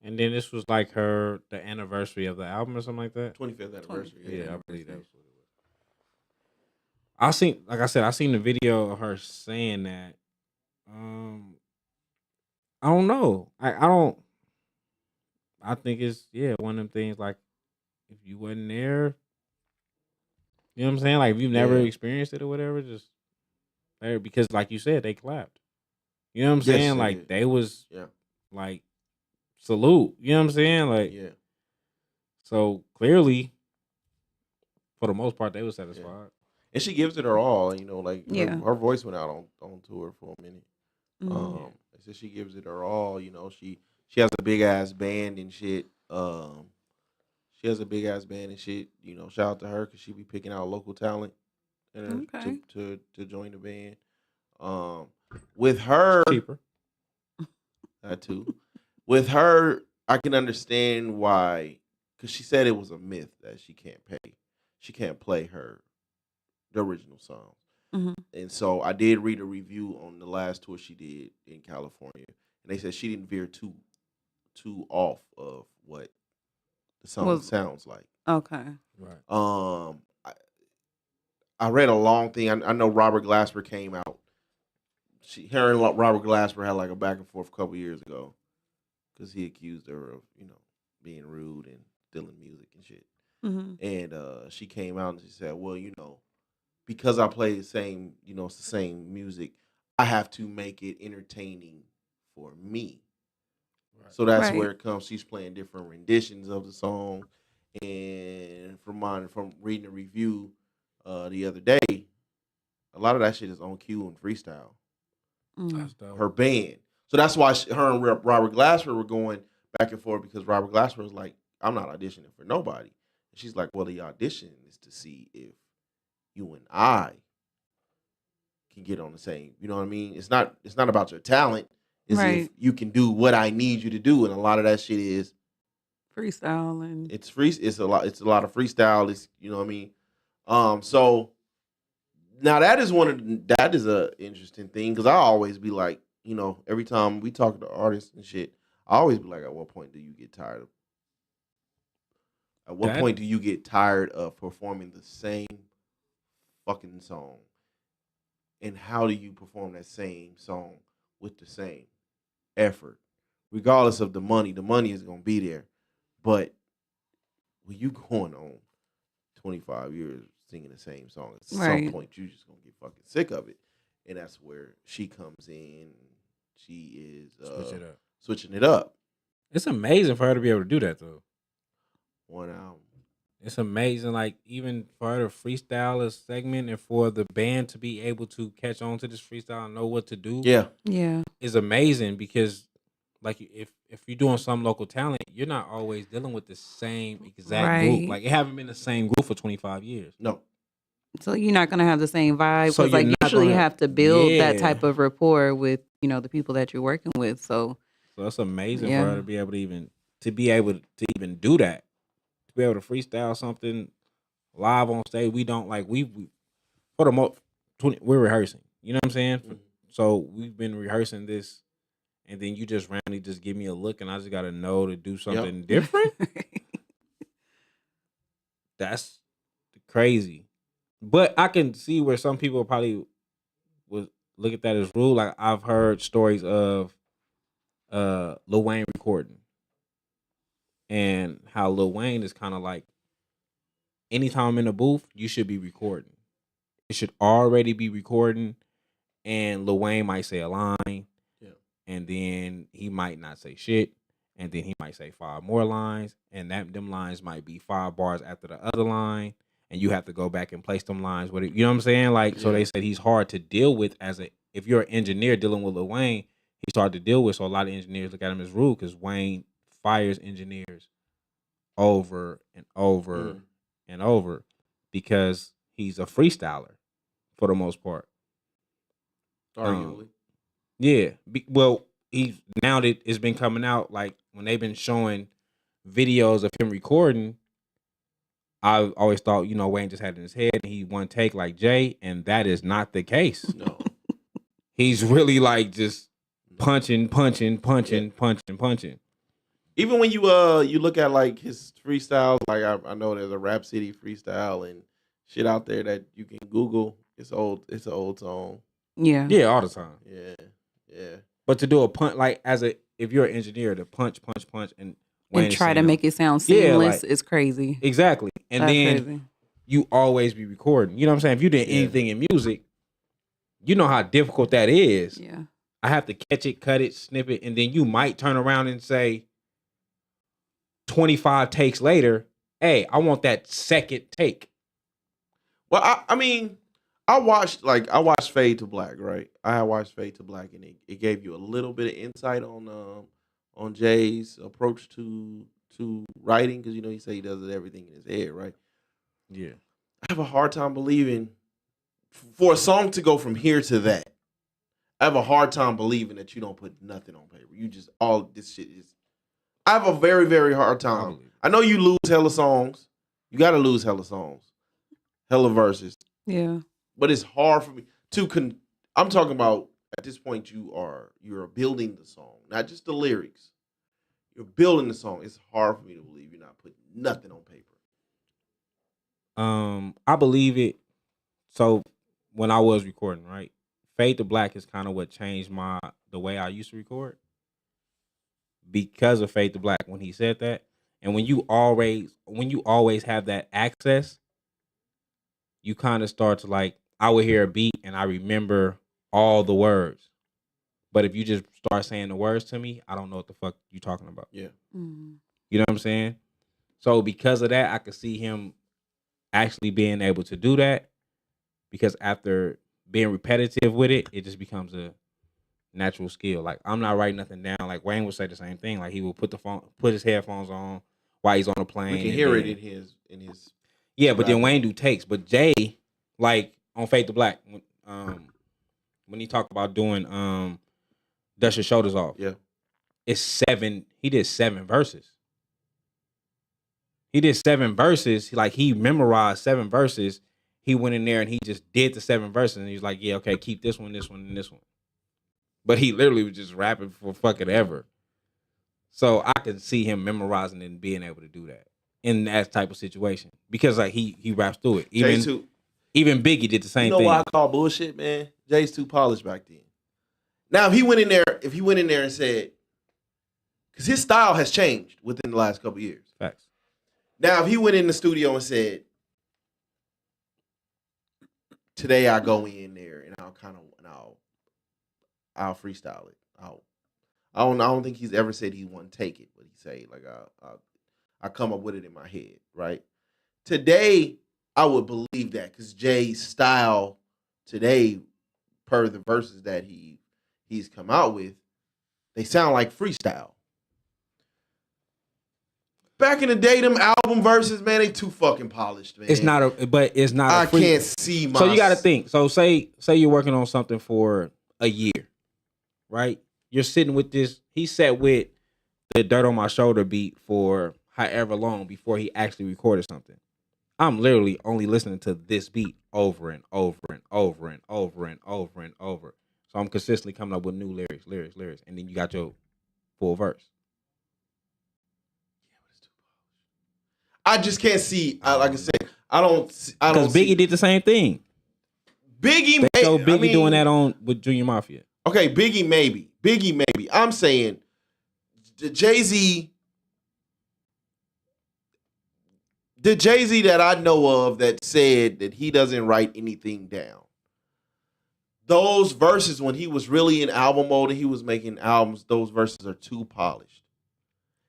And then this was like the anniversary of the album or something like that. 25th anniversary. Yeah, I believe that was what it was. I seen the video of her saying that. I don't know. I think it's one of them things like if you wasn't there, you know what I'm saying? Like if you've never experienced it or whatever, just there because like you said, they clapped. You know what I'm saying? Yes, they Like did. they was Yeah. like salute. You know what I'm saying? Like Yeah. so clearly for the most part they were satisfied. And she gives it her all, like Yeah. her voice went out on tour for a minute. Mhm. So she gives it her all, she has a big ass band and shit. She has a big ass band and shit, shout out to her because she be picking out local talent Okay. to join the band. With her Cheaper. that too. With her, I can understand why, because she said it was a myth that she can't play the original songs. Mhm. And so I did read a review on the last tour she did in California, and they said she didn't veer too off of what the song sounds like. Okay. Right. I read a long thing. I know Robert Glasper came out. Her and Robert Glasper had like a back and forth a couple years ago because he accused her of being rude and stealing music and shit. Mhm. And she came out and she said, well, because I play the same, it's the same music, I have to make it entertaining for me. Right. So that's Right. where it comes. She's playing different renditions of the song. And from reading the review the other day, a lot of that shit is on cue and freestyle. Mm. That's dope. Her band. So that's why her and Robert Glasper were going back and forth because Robert Glasper was like, I'm not auditioning for nobody. And she's like, well, the audition is to see if you and I can get on the same. You know what I mean? It's not about your talent. It's if Right. you can do what I need you to do. And a lot of that shit is Freestyle and it's free. It's a lot of freestyle. It's you know what I mean. So now that is a interesting thing because I always be like, every time we talk to artists and shit, I always be like, at what point do you get tired of? At what point do you get tired of performing the same fucking song? And how do you perform that same song with the same effort? Regardless of the money is gonna be there. But when you going on 25 years singing the same song, at some Right. point you just gonna get fucking sick of it. And that's where she comes in. She is switching it up. It's amazing for her to be able to do that though. One album. It's amazing, like even for her to freestyle a segment and for the band to be able to catch on to this freestyle and know what to do. Yeah. yeah. Is amazing because, like, if you're doing some local talent, you're not always dealing with the same exact Right. group. Like, it haven't been the same group for 25 years. No. So you're not gonna have the same vibe So because you're like not usually you gonna- have to build that Yeah. type of rapport with the people that you're working with. So So it's amazing Yeah. for her to be able to even do that. To be able to freestyle something live on stage. We don't like we for the most we're rehearsing. You know what I'm saying? Mhm. So we've been rehearsing this, and then you just randomly just give me a look, and I just gotta know to do something different. That's crazy. But I can see where some people probably would look at that as rude. Like I've heard stories of Lil Wayne recording. and how Lil Wayne is kind of like, anytime I'm in the booth, you should be recording. It should already be recording, and Lil Wayne might say a line, Yeah. and then he might not say shit, and then he might say 5 more lines, and them lines might be 5 bars after the other line, and you have to go back and place them lines with it. You know what I'm saying? Like, so Yeah. they said he's hard to deal with if you're an engineer dealing with Lil Wayne, he's hard to deal with. So a lot of engineers look at him as rude because Wayne fires engineers over and over and over because he's a freestyler for the most part. Arguably. Yeah. Well, he now that it's been coming out, like when they've been showing videos of him recording, I always thought, Wayne just had it in his head and he one take like Jay, and that is not the case. No. He's really like just punching. Even when you look at like his freestyles, like I know there's a Rap City freestyle and shit out there that you can Google. It's an old song. Yeah. Yeah, all the time. Yeah. But to do a punch, like if you're an engineer, to punch, and Wayne And try to saying, make it sound Yeah, seamless like- is crazy. exactly, and That's then crazy. you always be recording. You know what I'm saying? If you did Yeah. anything in music, you know how difficult that is. Yeah. I have to catch it, cut it, snip it, and then you might turn around and say 25 takes later, hey, I want that second take. Well, I mean, I watched Fade to Black, right? I watched Fade to Black, and it gave you a little bit of insight on Jay's approach to writing, because he say he does everything in his head, right? Yeah. I have a hard time believing for a song to go from here to that. I have a hard time believing that you don't put nothing on paper. You just all this shit is. I have a very, very hard time. I know you lose hella songs. You got to lose hella songs, hella verses. Yeah. But it's hard for me to I'm talking about at this point you're building the song, not just the lyrics. You're building the song. It's hard for me to believe you're not putting nothing on paper. I believe it. So when I was recording, right, Fade to Black is kind of what changed the way I used to record. Because of Fade to Black, when he said that, and when you always have that access, you kind of start to like, I would hear a beat and I remember all the words. But if you just start saying the words to me, I don't know what the fuck you talking about. Yeah. Mm. You know what I'm saying? So because of that, I could see him actually being able to do that, because after being repetitive with it, it just becomes a natural skill. Like, I'm not writing nothing down. Like Wayne would say the same thing. Like, he will put his headphones on while he's on a plane. We can hear it in his. Yeah, but then rapping. Wayne do takes. But Jay, like on Fade to Black, when he talked about doing Dust Your Shoulders Off, Yeah. it's 7. He did 7 verses. He did 7 verses. Like, he memorized 7 verses. He went in there and he just did the 7 verses, and he was like, yeah, okay, keep this one, this one, and this one. But he literally was just rapping for fucking ever. So I can see him memorizing and being able to do that in that type of situation, because like he raps through it. Even Biggie did the same thing. You know what I call bullshit, man? Jay's too polished back then. Now, if he went in there and said, because his style has changed within the last couple of years. Facts. Now, if he went in the studio and said, today I go in there and I'll freestyle it. I don't think he's ever said he wouldn't take it, but he say like I come up with it in my head, right? Today I would believe that, because Jay's style today, per the verses that he's come out with, they sound like freestyle. Back in the day, them album verses, man, they too fucking polished, man. It's not. I can't see my. So you got to think. So say you're working on something for a year, right? You're sitting with this. He sat with the Dirt on My Shoulder beat for however long before he actually recorded something. I'm literally only listening to this beat over and over and over and over and over and over. So I'm consistently coming up with new lyrics, and then you got your full verse. I just can't see. Like I said, I don't. Because Biggie did the same thing. Biggie, They showed Biggie doing that with Junior Mafia. Okay, Biggie maybe. I'm saying the Jay-Z the Jay-Z that I know of that said that he doesn't write anything down. Those verses, when he was really in album mode and he was making albums, those verses are too polished.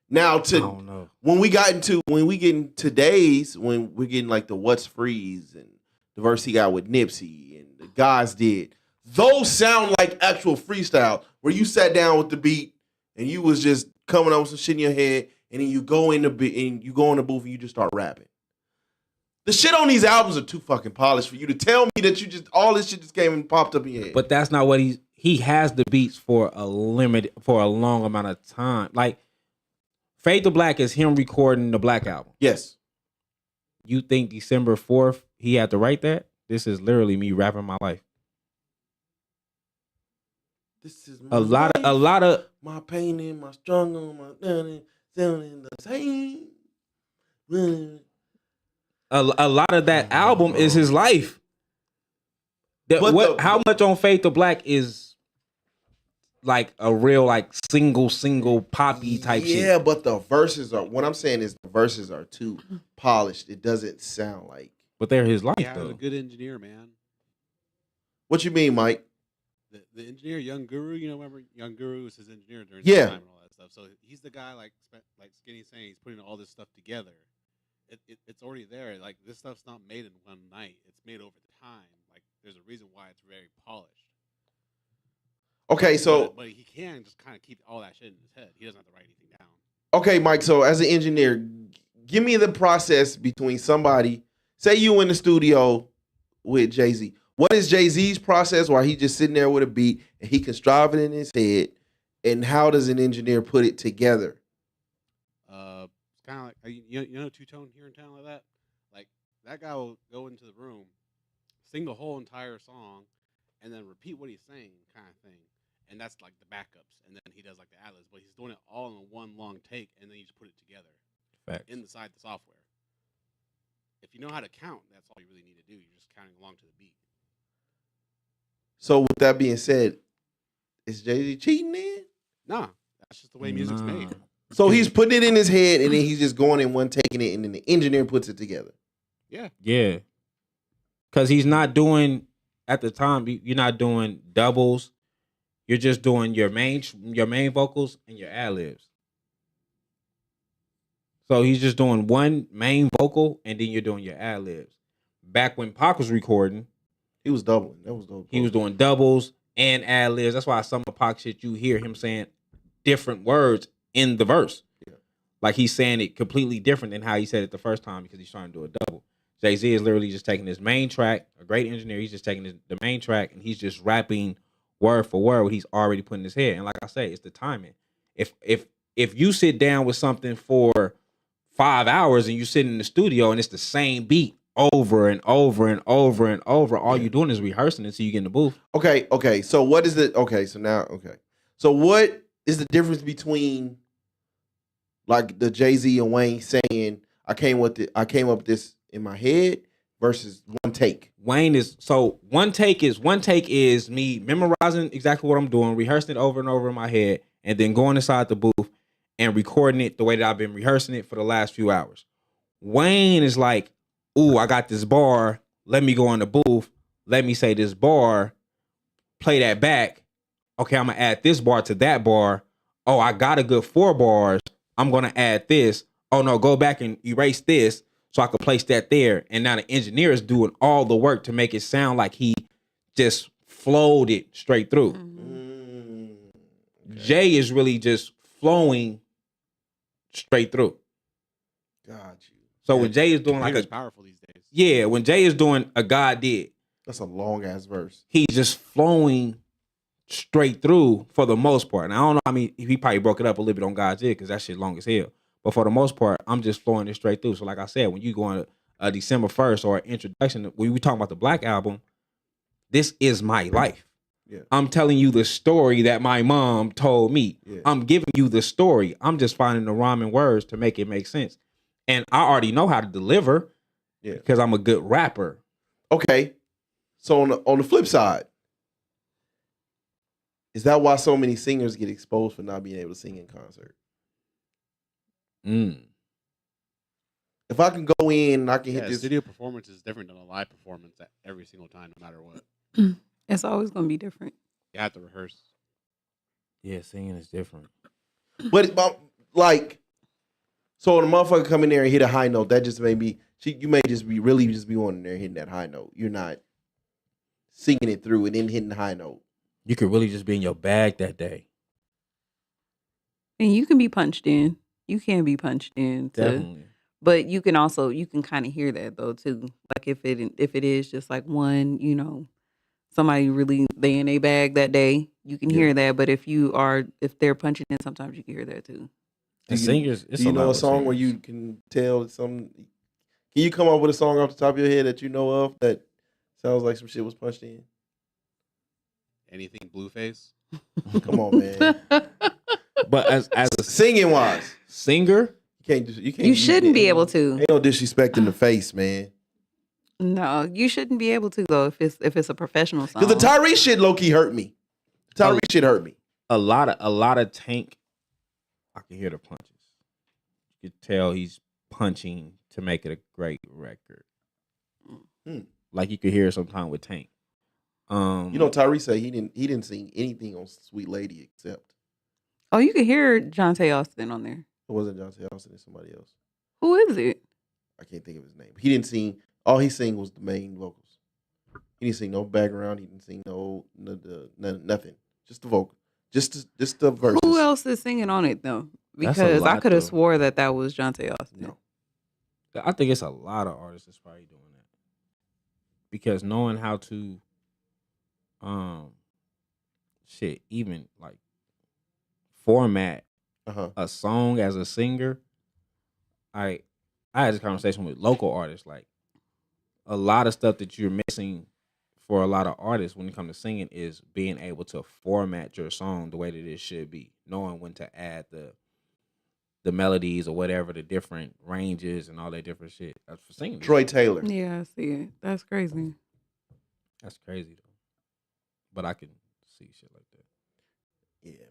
Now, I don't know. when we get in today's, when we're getting like the What's Freeze and the verse he got with Nipsey and the guys did, those sound like actual freestyle where you sat down with the beat and you was just coming up with some shit in your head, and then you go in the booth and you just start rapping. The shit on these albums are too fucking polished for you to tell me that you just all this shit just came and popped up in your head. But that's not what he has the beats for a long amount of time. Like Fade to Black is him recording the Black album. Yes. You think December 4th he had to write that? This is literally me rapping my life. This is A lot of my pain and my struggle, my sounding the same. a lot of that album is his life. How much on Fade to Black is like a real like single poppy type shit? Yeah, but the verses are. What I'm saying is the verses are too polished. It doesn't sound like. But they're his life Yeah, though. a good engineer, man. What you mean, Mike? The engineer, Young Guru, you know, remember Young Guru was his engineer during Yeah. the time and all that stuff. So he's the guy, like Skinny's saying, he's putting all this stuff together. It's already there. Like, this stuff's not made in one night. It's made over time. Like, there's a reason why it's very polished. Okay, so But he can just kind of keep all that shit in his head. He doesn't have to write anything down. okay, Mike. So as an engineer, give me the process between somebody. Say you in the studio with Jay-Z. What is Jay-Z's process while he just sitting there with a beat and he can strive it in his head? And how does an engineer put it together? It's kind of like you know Two-Tone here in town like that. Like, that guy will go into the room, sing the whole entire song, and then repeat what he's saying, kind of thing. And that's like the backups. And then he does like the ad-libs, but he's doing it all in one long take, and then you just put it together inside the software. If you know how to count, that's all you really need to do. You're just counting along to the beat. So with that being said, is Jay-Z cheating then? Nah, that's just the way music's made. So he's putting it in his head and then he's just going in one, taking it, and then the engineer puts it together. Yeah. Yeah. Because he's not doing, at the time, you're not doing doubles. You're just doing your main vocals and your ad-libs. So he's just doing one main vocal and then you're doing your ad-libs. Back when Pac was recording, he was doubling. That was dope. He was doing doubles and ad-libs. That's why some of Pac shit you hear him saying different words in the verse. Yeah. Like he's saying it completely different than how he said it the first time because he's trying to do a double. Jay-Z is literally just taking his main track, a great engineer, he's just taking the main track and he's just rapping word for word what he's already put in his head. And like I say, it's the timing. If you sit down with something for 5 hours and you sit in the studio and it's the same beat over and over and over and over, all you're doing is rehearsing until you get in the booth. Okay. So what is it? Okay, so now, so what is the difference between like the Jay-Z and Wayne saying I came up with this in my head versus one take? One take is me memorizing exactly what I'm doing, rehearsing it over and over in my head, and then going inside the booth and recording it the way that I've been rehearsing it for the last few hours. Wayne is like, ooh, I got this bar. Let me go in the booth. Let me say this bar. Play that back. Okay, I'm going to add this bar to that bar. Oh, I got a good 4 bars. I'm going to add this. Oh, no, go back and erase this so I can place that there. And now the engineer is doing all the work to make it sound like he just flowed it straight through. Okay. Jay is really just flowing straight through. Got you. So when Jay is doing like powerful these days. Yeah, when Jay is doing a God Did. That's a long ass verse. He's just flowing straight through for the most part. And I don't know, I mean, he probably broke it up a little bit on God Did because that shit long as hell. But for the most part, I'm just flowing it straight through. So like I said, when you go on a December 1st or an introduction, when we talk about the Black album, this is my life. Yeah. I'm telling you the story that my mom told me. Yeah. I'm giving you the story. I'm just finding the rhyming words to make it make sense. And I already know how to deliver because I'm a good rapper. Okay. So on the flip side, is that why so many singers get exposed for not being able to sing in concert? If I can go in and I can Yeah, hit this. studio performance is different than a live performance at every single time, no matter what. It's always gonna be different. You have to rehearse. Yeah, singing is different. But like, so when a motherfucker come in there and hit a high note, that just may be you may just be really just be on there hitting that high note. You're not singing it through and then hitting the high note. You could really just be in your bag that day. And you can be punched in. You can be punched in too. Definitely. But you can kind of hear that though too. Like if it is just like one, somebody really they in a bag that day, you can hear that. But if they're punching in, sometimes you can hear that too. And singers, it's Do you a lot know a with song where singers. you can tell some? Can you come up with a song off the top of your head that you know of that sounds like some shit was punched in? Anything Blueface? Come on, man. But as a Singing wise, singer, you can't. You shouldn't be able to. Ain't no disrespect in the face, man. No, you shouldn't be able to though if it's a professional song. Because the Tyrese shit low key hurt me. Tyrese shit hurt me. a lot of Tank, I can hear the punches. You could tell he's punching to make it a great record. Like you could hear it sometime with Tank. Tyrese said he didn't sing anything on Sweet Lady except Oh, you can hear Jonte Austin on there. it wasn't John T. Austin, it's somebody else. Who is it? I can't think of his name. He didn't sing. All he sang was the main vocals. He didn't sing no background. He didn't sing nothing. Just the vocal. Just the verses. Who else is singing on it though? That's a Because I lot, could have though. swore that was Jonte Austin. No. I think it's a lot of artists that's probably doing that. Because knowing how to even like format a song as a singer. I had this conversation with local artists. Like a lot of stuff that you're missing for a lot of artists when it comes to singing is being able to format your song the way that it should be, knowing when to add the melodies or whatever, the different ranges and all that different shit. That's for singing. Troy Taylor. Yeah, I see it. That's crazy. That's crazy though. But I can see shit like that. Yeah, man.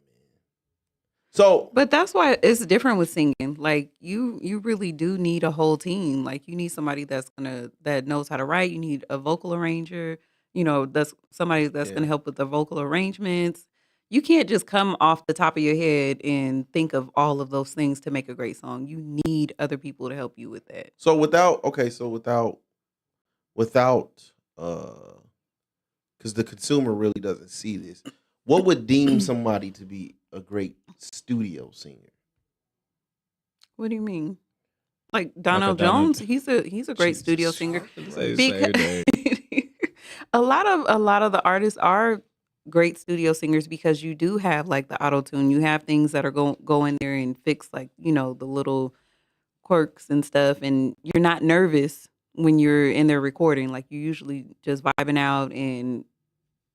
So, But that's why it's different with singing. Like you really do need a whole team. Like you need somebody that knows how to write. You need a vocal arranger. That's somebody that's gonna help with the vocal arrangements. You can't just come off the top of your head and think of all of those things to make a great song. You need other people to help you with that. without because the consumer really doesn't see this. What would deem somebody to be a great studio singer? What do you mean? Like Donald Donald- Jones, he's a great studio Jesus. singer. Say the same thing. a lot of the artists are great studio singers because you do have like the auto tune. You have things that are go in there and fix like the little quirks and stuff, and you're not nervous when you're in there recording. Like you're usually just vibing out and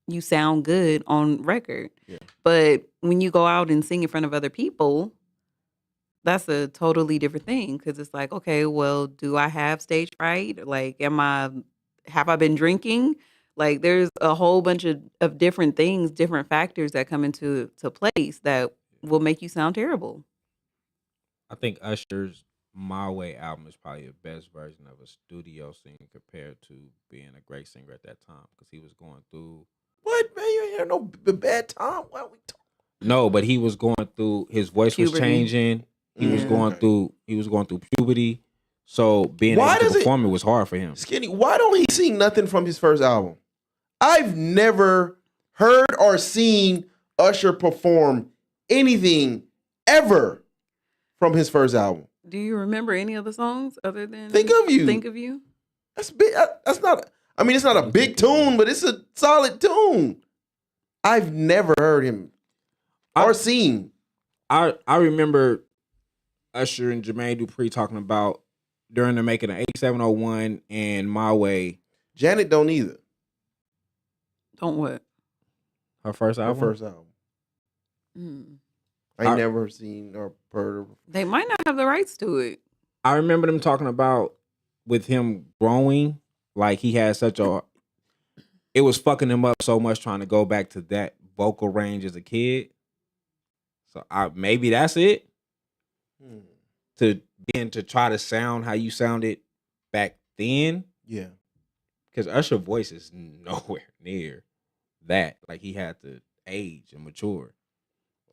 you sound good on record. Yeah. But when you go out and sing in front of other people, that's a totally different thing because it's like, okay, well, do I have stage fright? Like, have I been drinking? Like, there's a whole bunch of different things, different factors that come into place that will make you sound terrible. I think Usher's My Way album is probably the best version of a studio singer compared to being a great singer at that time because he was going through. What, man? You ain't hear no bad time? What are we talking? No, but he was going through. His voice was Puberty. changing. He was going Okay. through. He was going through puberty. So being Why able does to it- perform it was hard for him. Skinny, why don't he sing nothing from his first album? I've never heard or seen Usher perform anything ever from his first album. Do you remember any of the songs other than Think of You. Think of You? That's big. That's not. I mean, it's not a big tune, but it's a solid tune. I've never heard him or seen. I remember Usher and Jermaine Dupri talking about during the making of 8701 and My Way, Janet don't either. Don't what? her first Her album. first album. Mm. I ain't I- never seen or heard her. They might not have the rights to it. I remember them talking about with him growing, like he had such a. It was fucking him up so much trying to go back to that vocal range as a kid. So maybe that's it. to try to sound how you sounded back then. Yeah. Because Usher's voice is nowhere near that. Like he had to age and mature.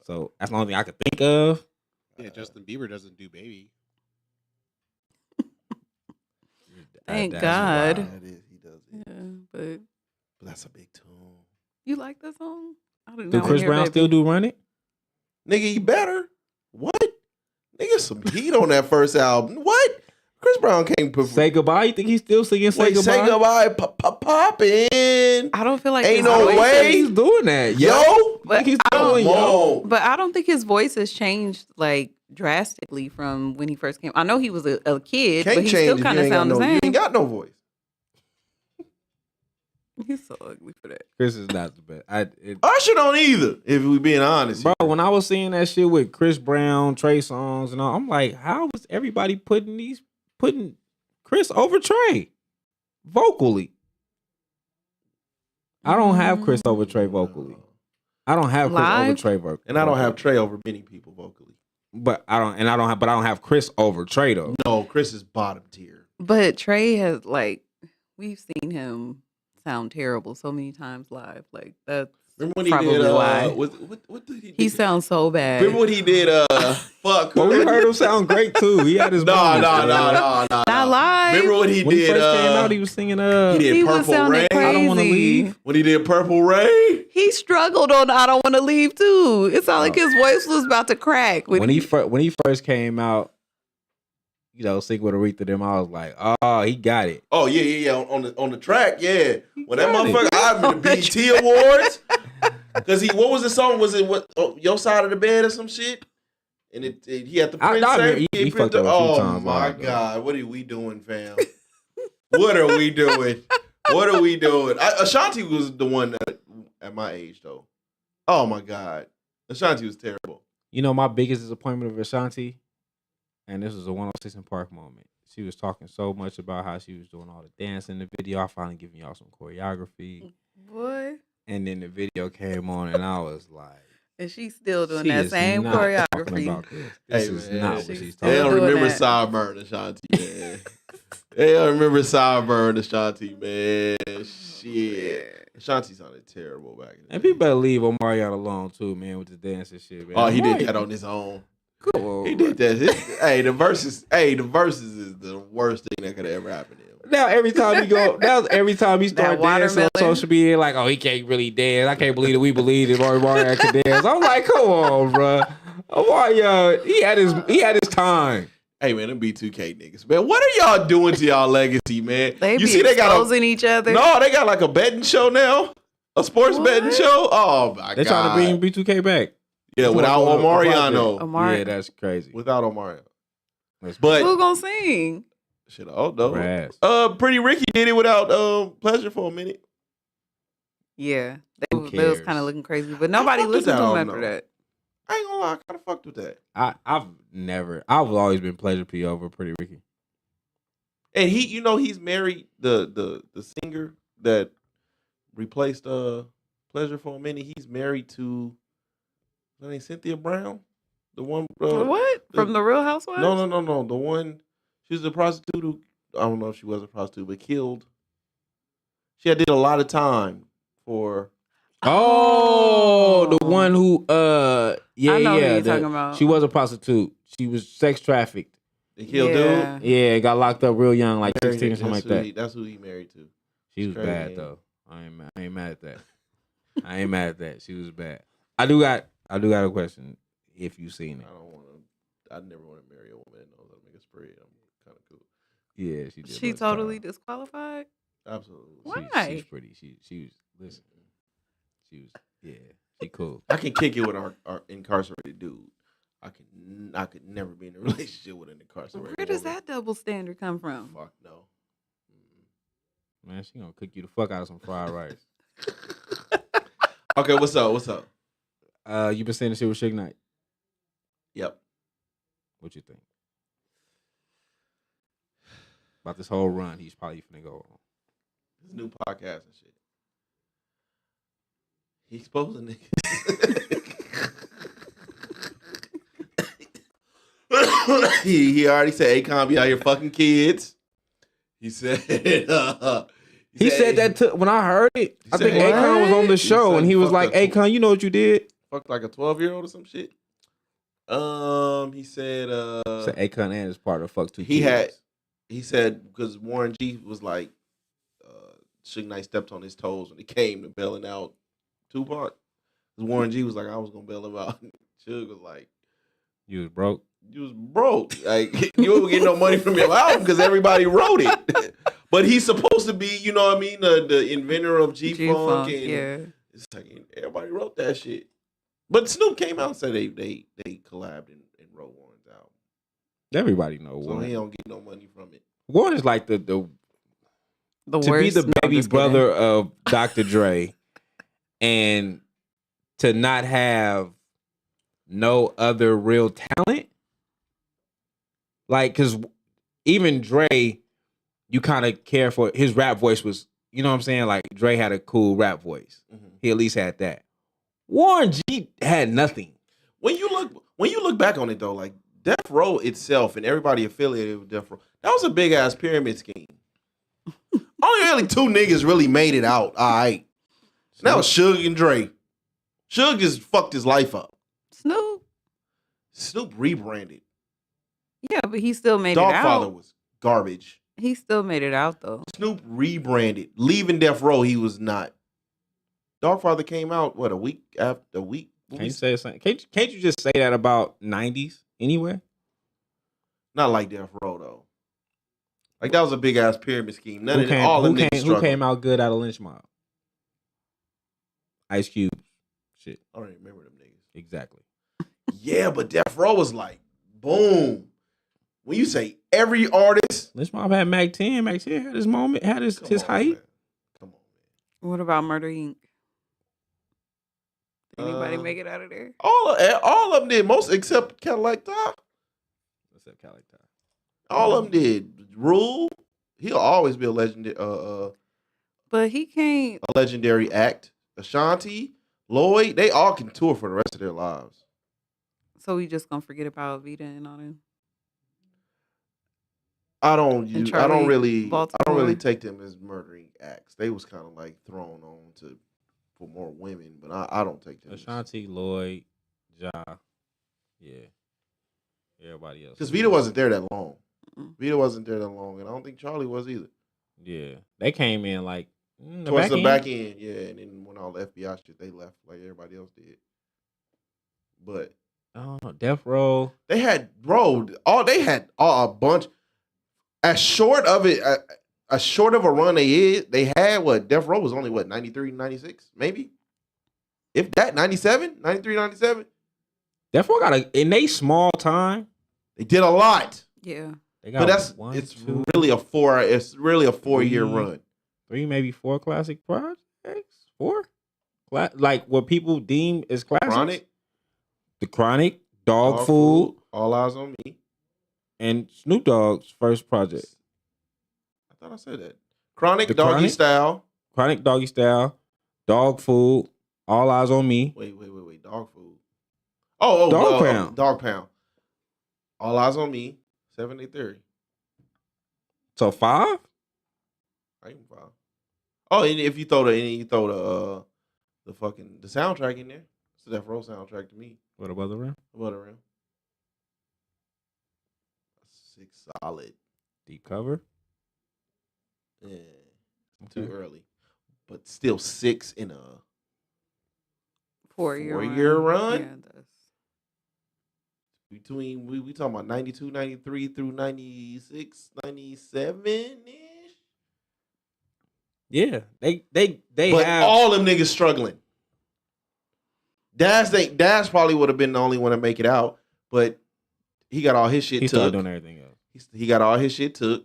So that's the only thing I could think of. Yeah, Justin Bieber doesn't do Baby. Thank That's God. wild. That is, he does it. Yeah, but But that's a big tune. you like that song? I didn't Do know. Chris Brown still do Run It? Nigga, you better. What? Nigga, some heat on that first album. What? Chris Brown can't perform. Say Goodbye? You think he's still singing Say Wait, Goodbye? Say Goodbye. Poppin'. I don't feel like Ain't his no voice way. is- He's doing that, yo. Yo. But He's I don't- doing Come yo. on. But I don't think his voice has changed like drastically from when he first came. I know he was a kid, Can't but he change still if kind you of ain't got sounds the no. You same. ain't got no voice. He's so ugly for that. Chris is not the best. Usher don't either, if we being honest. Bro, when I was seeing that shit with Chris Brown, Trey Songz, and all, I'm like, how was everybody putting Chris over Trey vocally? I don't have Chris over Trey vocally. I don't have Chris over Live? Trey vocally. And I don't have Trey over many people vocally. But I don't have Chris over Trey though. No, Chris is bottom tier. But Trey has like we've seen him sound terrible so many times live. Like that's Remember when he probably did? why. What did he do? He sounds so bad. Remember when he did? Fuck. Well, we heard him sound great too. He had his No, moments, man. Not live. Remember when he When he did? first came out, he was singing he did He was Purple sounding Rain. crazy. I Don't Wanna Leave. When he did Purple Rain. He struggled on "I Don't Want to Leave" too. It sounded like his voice was about to crack when he first came out, you know, sing with Aretha them, I was like, oh, he got it. Oh yeah. On the track, yeah. When that got it. motherfucker, I remember the BET Awards. Cause what was the song? Was it Your Side of the Bed or some shit? And he had the Prince. I remember he fucked up a few oh times my live, though. God, what are we doing, fam? What are we doing? What are we doing? Ashanti was the one that at my age though. Oh my God, Ashanti was terrible. You know, my biggest disappointment of Ashanti, and this was a 106 in Park moment. She was talking so much about how she was doing all the dance in the video. I finally giving y'all some choreography. Boy, And then the video came on, and I was like, and she's still doing she that is same not talking choreography. about this. This Hey, is man, not what she's she's still They talking don't doing remember that. Sideburn Ashanti, man. They don't remember Sideburn Ashanti, man. Shit. Ashanti sounded terrible back in the And day. people better leave Omarion alone, too, man, with the dance and shit, man. Oh, he did Omarion- that on his own. Come on, He bro. did that. Hey, the verses is the worst thing that could ever happen to him. Now every time he start That dancing on watermelon. social media, like, oh, he can't really dance. I can't believe that we believe that Omarion can dance. I'm like, come on, bro. Omarion, he had his time. Hey man, them B2K niggas, man. What are y'all doing to y'all legacy, man? They you be see, they got exposing each other. no, they got like a betting show now, a sports What? betting show. Oh my They God, trying to bring B2K back. yeah, without What's going on with the Omarion, Omar- Yeah, that's crazy. without Omarion. That's But Who gonna sing? shit, oh no, Brass. Pretty Ricky did it without Pleasure for a minute. Yeah, Who they was cares? kind of looking crazy, but nobody fucked with listened to that him album, after though. that. I ain't gonna lie, I kind of fucked with that. I've always been Pleasure P over Pretty Ricky. And he's married the singer that replaced Pleasure for a minute. He's married to her name Cynthia Brown, the one. What from the Real Housewives? No. The one. She was a prostitute who, I don't know if she was a prostitute, but killed. She had did a lot of time for. Oh, the one who yeah, I know who yeah. you're talking about. She was a prostitute. She was sex trafficked. They killed Yeah. dude. Yeah, got locked up real young, like 16 or something like that. That's who he married to. She was crazy, bad man. though. I ain't mad at that. I ain't mad at that. She was bad. I do got a question. If you seen it, I never want to marry a woman that knows how to make a spread. I'm kind of cool. yeah, she did. She much totally time. disqualified. Absolutely. Why? She's pretty. She was. Listen, she was. Yeah, she cool. I can kick it with our incarcerated dude. I could never be in a relationship with an incarcerated Where does woman. that double standard come from? Fuck no. Man, she gonna cook you the fuck out of some fried rice. Okay, what's up? You been saying the shit with Suge Knight. Yep. What you think about this whole run? He's probably finna go on. This new podcast and shit. He exposing niggas. he already said Akon be out here fucking kids. He said He said that when I heard it. I think said, Akon was on the show said and he was fucked like, up Akon, you know what you did? fucked like a 12-year-old or some shit. He said Said Akon and his partner fucked two he kids. he said because Warren G was like Suge Knight stepped on his toes when it came to bailing out Tupac. Because Warren G was like, I was gonna bail him out. Suge was like, You was broke. you was broke. Like you won't get no money from your album because everybody wrote it. But he's supposed to be, you know what I mean, the inventor of G-Funk. And yeah. it's like everybody wrote that shit. But Snoop came out and said they collabed and wrote Warren's album. Everybody know So Warren. he don't get no money from it. Warren is like the The to worst. be the No, I'm baby just kidding. brother of Dr. Dre and to not have no other real talent. Like, because even Dre, you kind of care for his rap voice was, you know what I'm saying? Like, Dre had a cool rap voice. Mm-hmm. He at least had that. Warren G had nothing. When you look back on it though, like Death Row itself and everybody affiliated with Death Row, that was a big ass pyramid scheme. Only really two niggas really made it out. All right. And that was Suge and Dre. Suge just fucked his life up. Snoop. Snoop rebranded. Yeah, but he still made it Dogfather out. was garbage. He still made it out though. Snoop rebranded. Leaving Death Row, he was not. Dogfather came out, what, a week after a week? Can't you say something? Can't you just say that about 90s anywhere? Not like Death Row, though. Like, that was a big ass pyramid scheme. None Who of came, all who them came- niggas who struggled. came out good out of Lynch Mob? Ice Cube. Shit, I don't even remember them niggas. exactly. Yeah, but Death Row was like, boom. When you say every artist, Lynch Mob had Mac 10. Mac 10 had his moment, had his come on, height. man. Come on, What about Murder Inc? Did anybody Uh, make it out of there? man. All of them did, most except Cadillac Top. What's up, Cali? All of them did. Rule, he'll always be a But he can't. legendary act. Ashanti, Lloyd, they all can tour for the rest of their lives. So we just gonna forget about Vita and all them. I don't Charlie really Baltimore. take them as murdering acts. They was kind of like thrown on for more women, but I don't take them. Ashanti, Lloyd, Ja. Yeah. Everybody else. Because Vita wasn't there that long. Mm-mm. Vita wasn't there that long, and I don't think Charlie was either. Yeah. They came in like Towards the end. back end, yeah, and then when all the FBI shit, they left like everybody else did. But I don't know. Death Row. they had a bunch. As short of a run they had what Death Row was only what 93, 96, maybe, if that 97, 93, 97. Death Row got in a small time. They did a lot, Yeah. They got but it's really a 4-year Three. run. 3, maybe 4 classic projects. 4, like what people deem as classics. Chronic, The Chronic, Dog Food, All Eyes on Me. and Snoop Dogg's first project. I thought I said that. Chronic, The Doggy Chronic? Style. Chronic, Doggy Style, Dog Food, All Eyes on Me. Wait. Dog Food. Oh, Dog Pound. Dog Pound. All Eyes on Me. 7 Day Theory. So 5? I even 5. Oh, and if you throw the soundtrack in there, it's the Death Row soundtrack to me. What about the round? What around? 6 solid. Deep cover. Yeah. Okay. Too early. But still 6 in a 4-year 4-year run? Yeah, that's between we talking about 92, 93 through 96, 97-ish. Yeah, they But have all them niggas struggling. Dash probably would have been the only one to make it out, but he got all his shit He started took. doing everything else. He got all his shit took.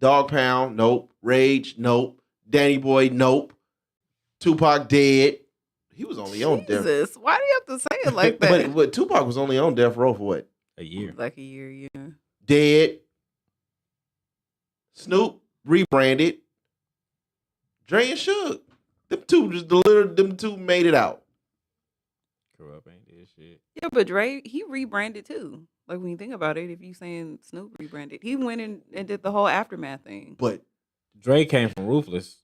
Dog Pound, nope. Rage, nope. Danny Boy, nope. Tupac dead. He was only on Death. Jesus. Why do you have to say it like that? But Tupac was only on Death Row for what? A year. Like a year, yeah. Dead. Snoop rebranded. Dre and Suge. Them two made it out. Grew up ain't this shit. Yeah, but Dre, he rebranded too. Like when you think about it, if you saying Snoop rebranded, he went and did the whole Aftermath thing. But Dre came from Ruthless,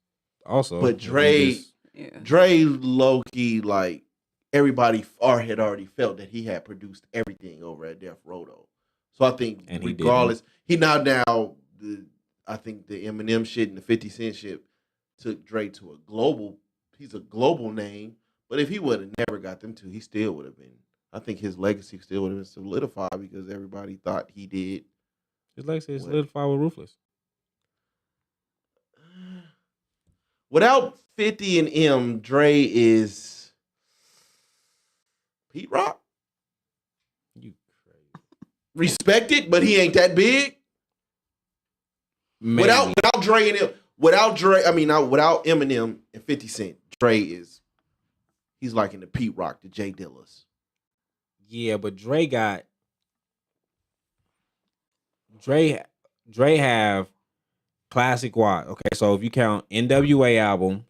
also. But Dre Yeah. low key, like everybody had already felt that he had produced everything over at Death Row though. So I think And he regardless, I think the Eminem shit and the 50 Cent shit took Dre to a global. He's a global name, but if he would have never got them two, he still would have been. I think his legacy still would have been solidified because everybody thought he did. His legacy is solidified with Ruthless. Without 50 and M, Dre is Pete Rock. You crazy. Respected, but he ain't that big. Maybe. Without Dre and M, without Eminem and 50 Cent, he's like in the Pete Rock, the Jay Dillas. Yeah, but Dre have classic wise. Okay, so if you count NWA albums,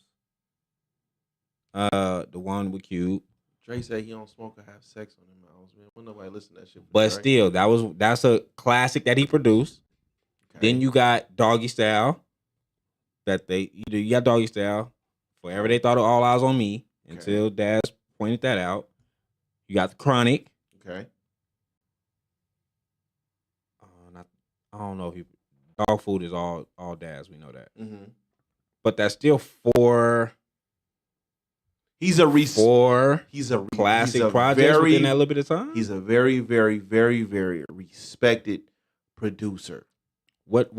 the one with Cube. Dre said he don't smoke or have sex on them albums, man. Well, nobody listen to that shit. But Dre. still, that's a classic that he produced. Okay. Then you got Doggy Style. You got Doggy Style. Forever They Thought of All Eyes on Me until Daz pointed that out. You got the Chronic. Okay. I don't know if Dog Food is all Daz. We know that. Mm-hmm. But that's still four. He's a classic projects within that little bit of time. He's a very, very, very, very respected producer. What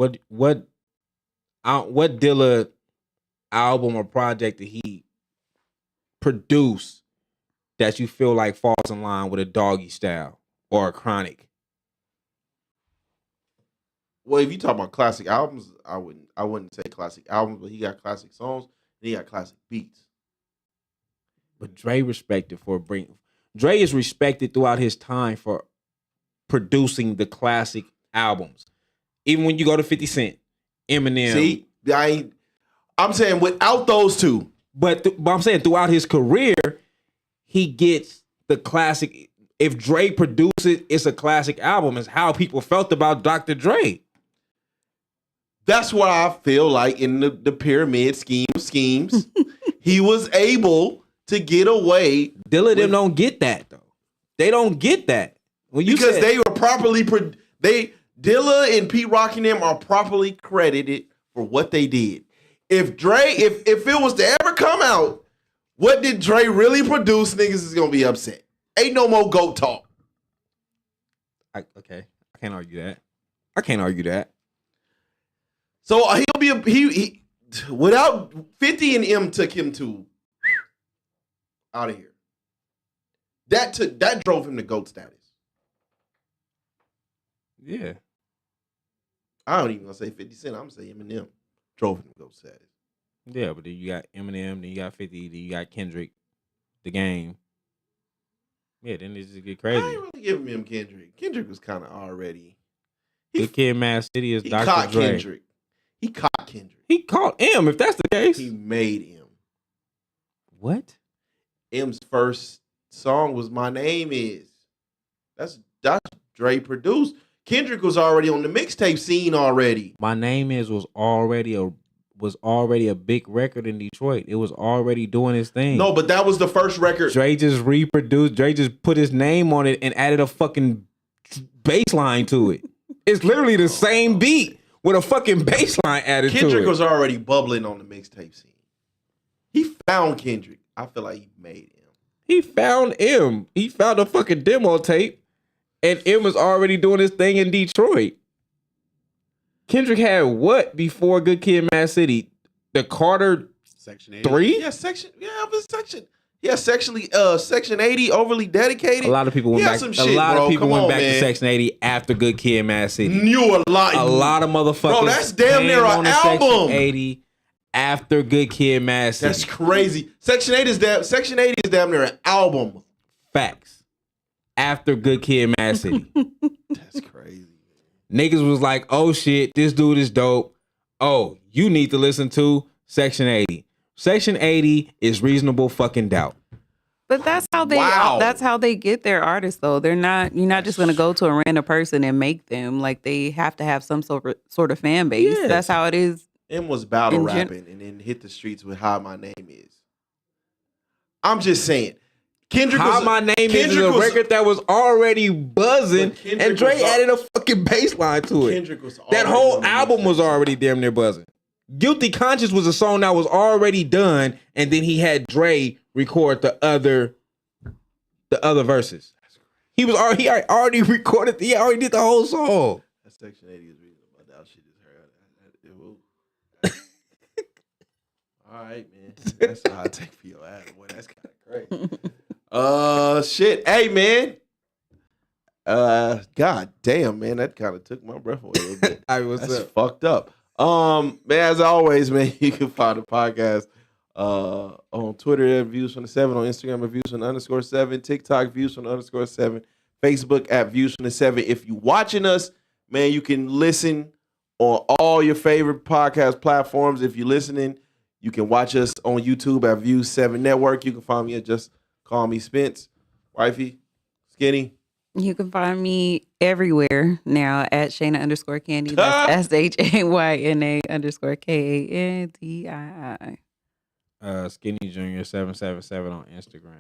Dilla album or project did he produce that you feel like falls in line with a Doggy Style or a Chronic? Well, if you talk about classic albums, I wouldn't say classic albums, but he got classic songs and he got classic beats. But Dre Dre is respected throughout his time for producing the classic albums. Even when you go to 50 Cent, Eminem. See, I'm saying without those two. But I'm saying throughout his career, he gets the classic. If Dre produces, it's a classic album. It's how people felt about Dr. Dre. That's what I feel like in the pyramid scheme of schemes. He was able to get away. Dilla them don't get that though. They don't get that. Because they were properly Dilla and Pete Rock and them are properly credited for what they did. If it was to ever come out, what did Dre really produce? Niggas is gonna be upset. Ain't no more GOAT talk. Okay, I can't argue that. So he'll be he without 50 and M took him to out of here. That drove him to GOAT status. Yeah. I don't even gonna say 50 Cent. I'm gonna say Eminem drove him to GOAT status. Yeah, but then you got Eminem, then you got 50, then you got Kendrick, The Game. Yeah, then it just get crazy. I ain't really giving him Kendrick. Kendrick was kind of already. Good Kid, Mad City is He Dr. caught Dre. Kendrick. He caught Kendrick. He caught M, if that's the case. He made him. What? M's first song was "My Name Is." That's Dre produced. Kendrick was already on the mixtape scene already. My Name Is was already a big record in Detroit. It was already doing its thing. No, but that was the first record. Dre just reproduced. Dre just put his name on it and added a fucking bass line to it. It's literally the same beat with a fucking bass line added to it. Kendrick was already bubbling on the mixtape scene. He found Kendrick. I feel like he made him. He found M. He found a fucking demo tape, and M was already doing his thing in Detroit. Kendrick had what before Good Kid, Mad City? The Carter Section 80. 3? Yeah, Section 80, Overly Dedicated. A lot of people went back. Some A shit, lot bro. of people Come went on, back man. to Section 80 after Good Kid, Mad City. Knew a lot. A lot of motherfuckers. Bro, that's damn near came an on to Section album. 80 after Good Kid, Mad City. That's crazy. Section 80 is damn near an album. Facts. After Good Kid, Mad City. That's crazy. Niggas was like, oh shit, this dude is dope. Oh, you need to listen to Section 80. Section 80 is Reasonable Fucking Doubt. But that's how they Wow. that's how they get their artists though. You're not just gonna go to a random person and make them. Like they have to have some sort of fan base. Yes. That's how it is. M was battle In gen- rapping and then hit the streets with How My Name Is. I'm just saying. Kendrick How was, My Name Is Kendrick a was- record that was already buzzing, But Kendrick and Dre was added a fucking bass line to it. Kendrick was That already whole on the album was mixtape. already damn near buzzing. Guilty Conscience was a song that was already done, and then he had Dre record the other verses. He already recorded. He already did the whole song. That Section 80 is reasonable. That shit is heard. All right, man. That's a hot take for your ass. Boy, that's kind of crazy. Shit. Hey, man. God damn, man. That kind of took my breath away a little bit. All right, what's That's up? fucked up. Man, as always, man, you can find the podcast on Twitter at Views from the 7, on Instagram at Views from the _7, TikTok Views from the _7, Facebook at Views from the 7. If you watching us, man, you can listen on all your favorite podcast platforms. If you're listening, you can watch us on YouTube at Views 7 Network. You can find me at Just Call Me Spence. Wifey, Skinny. You can find me everywhere now at Shayna _Candy. That's SHAYNA _KANDII. Skinny Junior 777 on Instagram.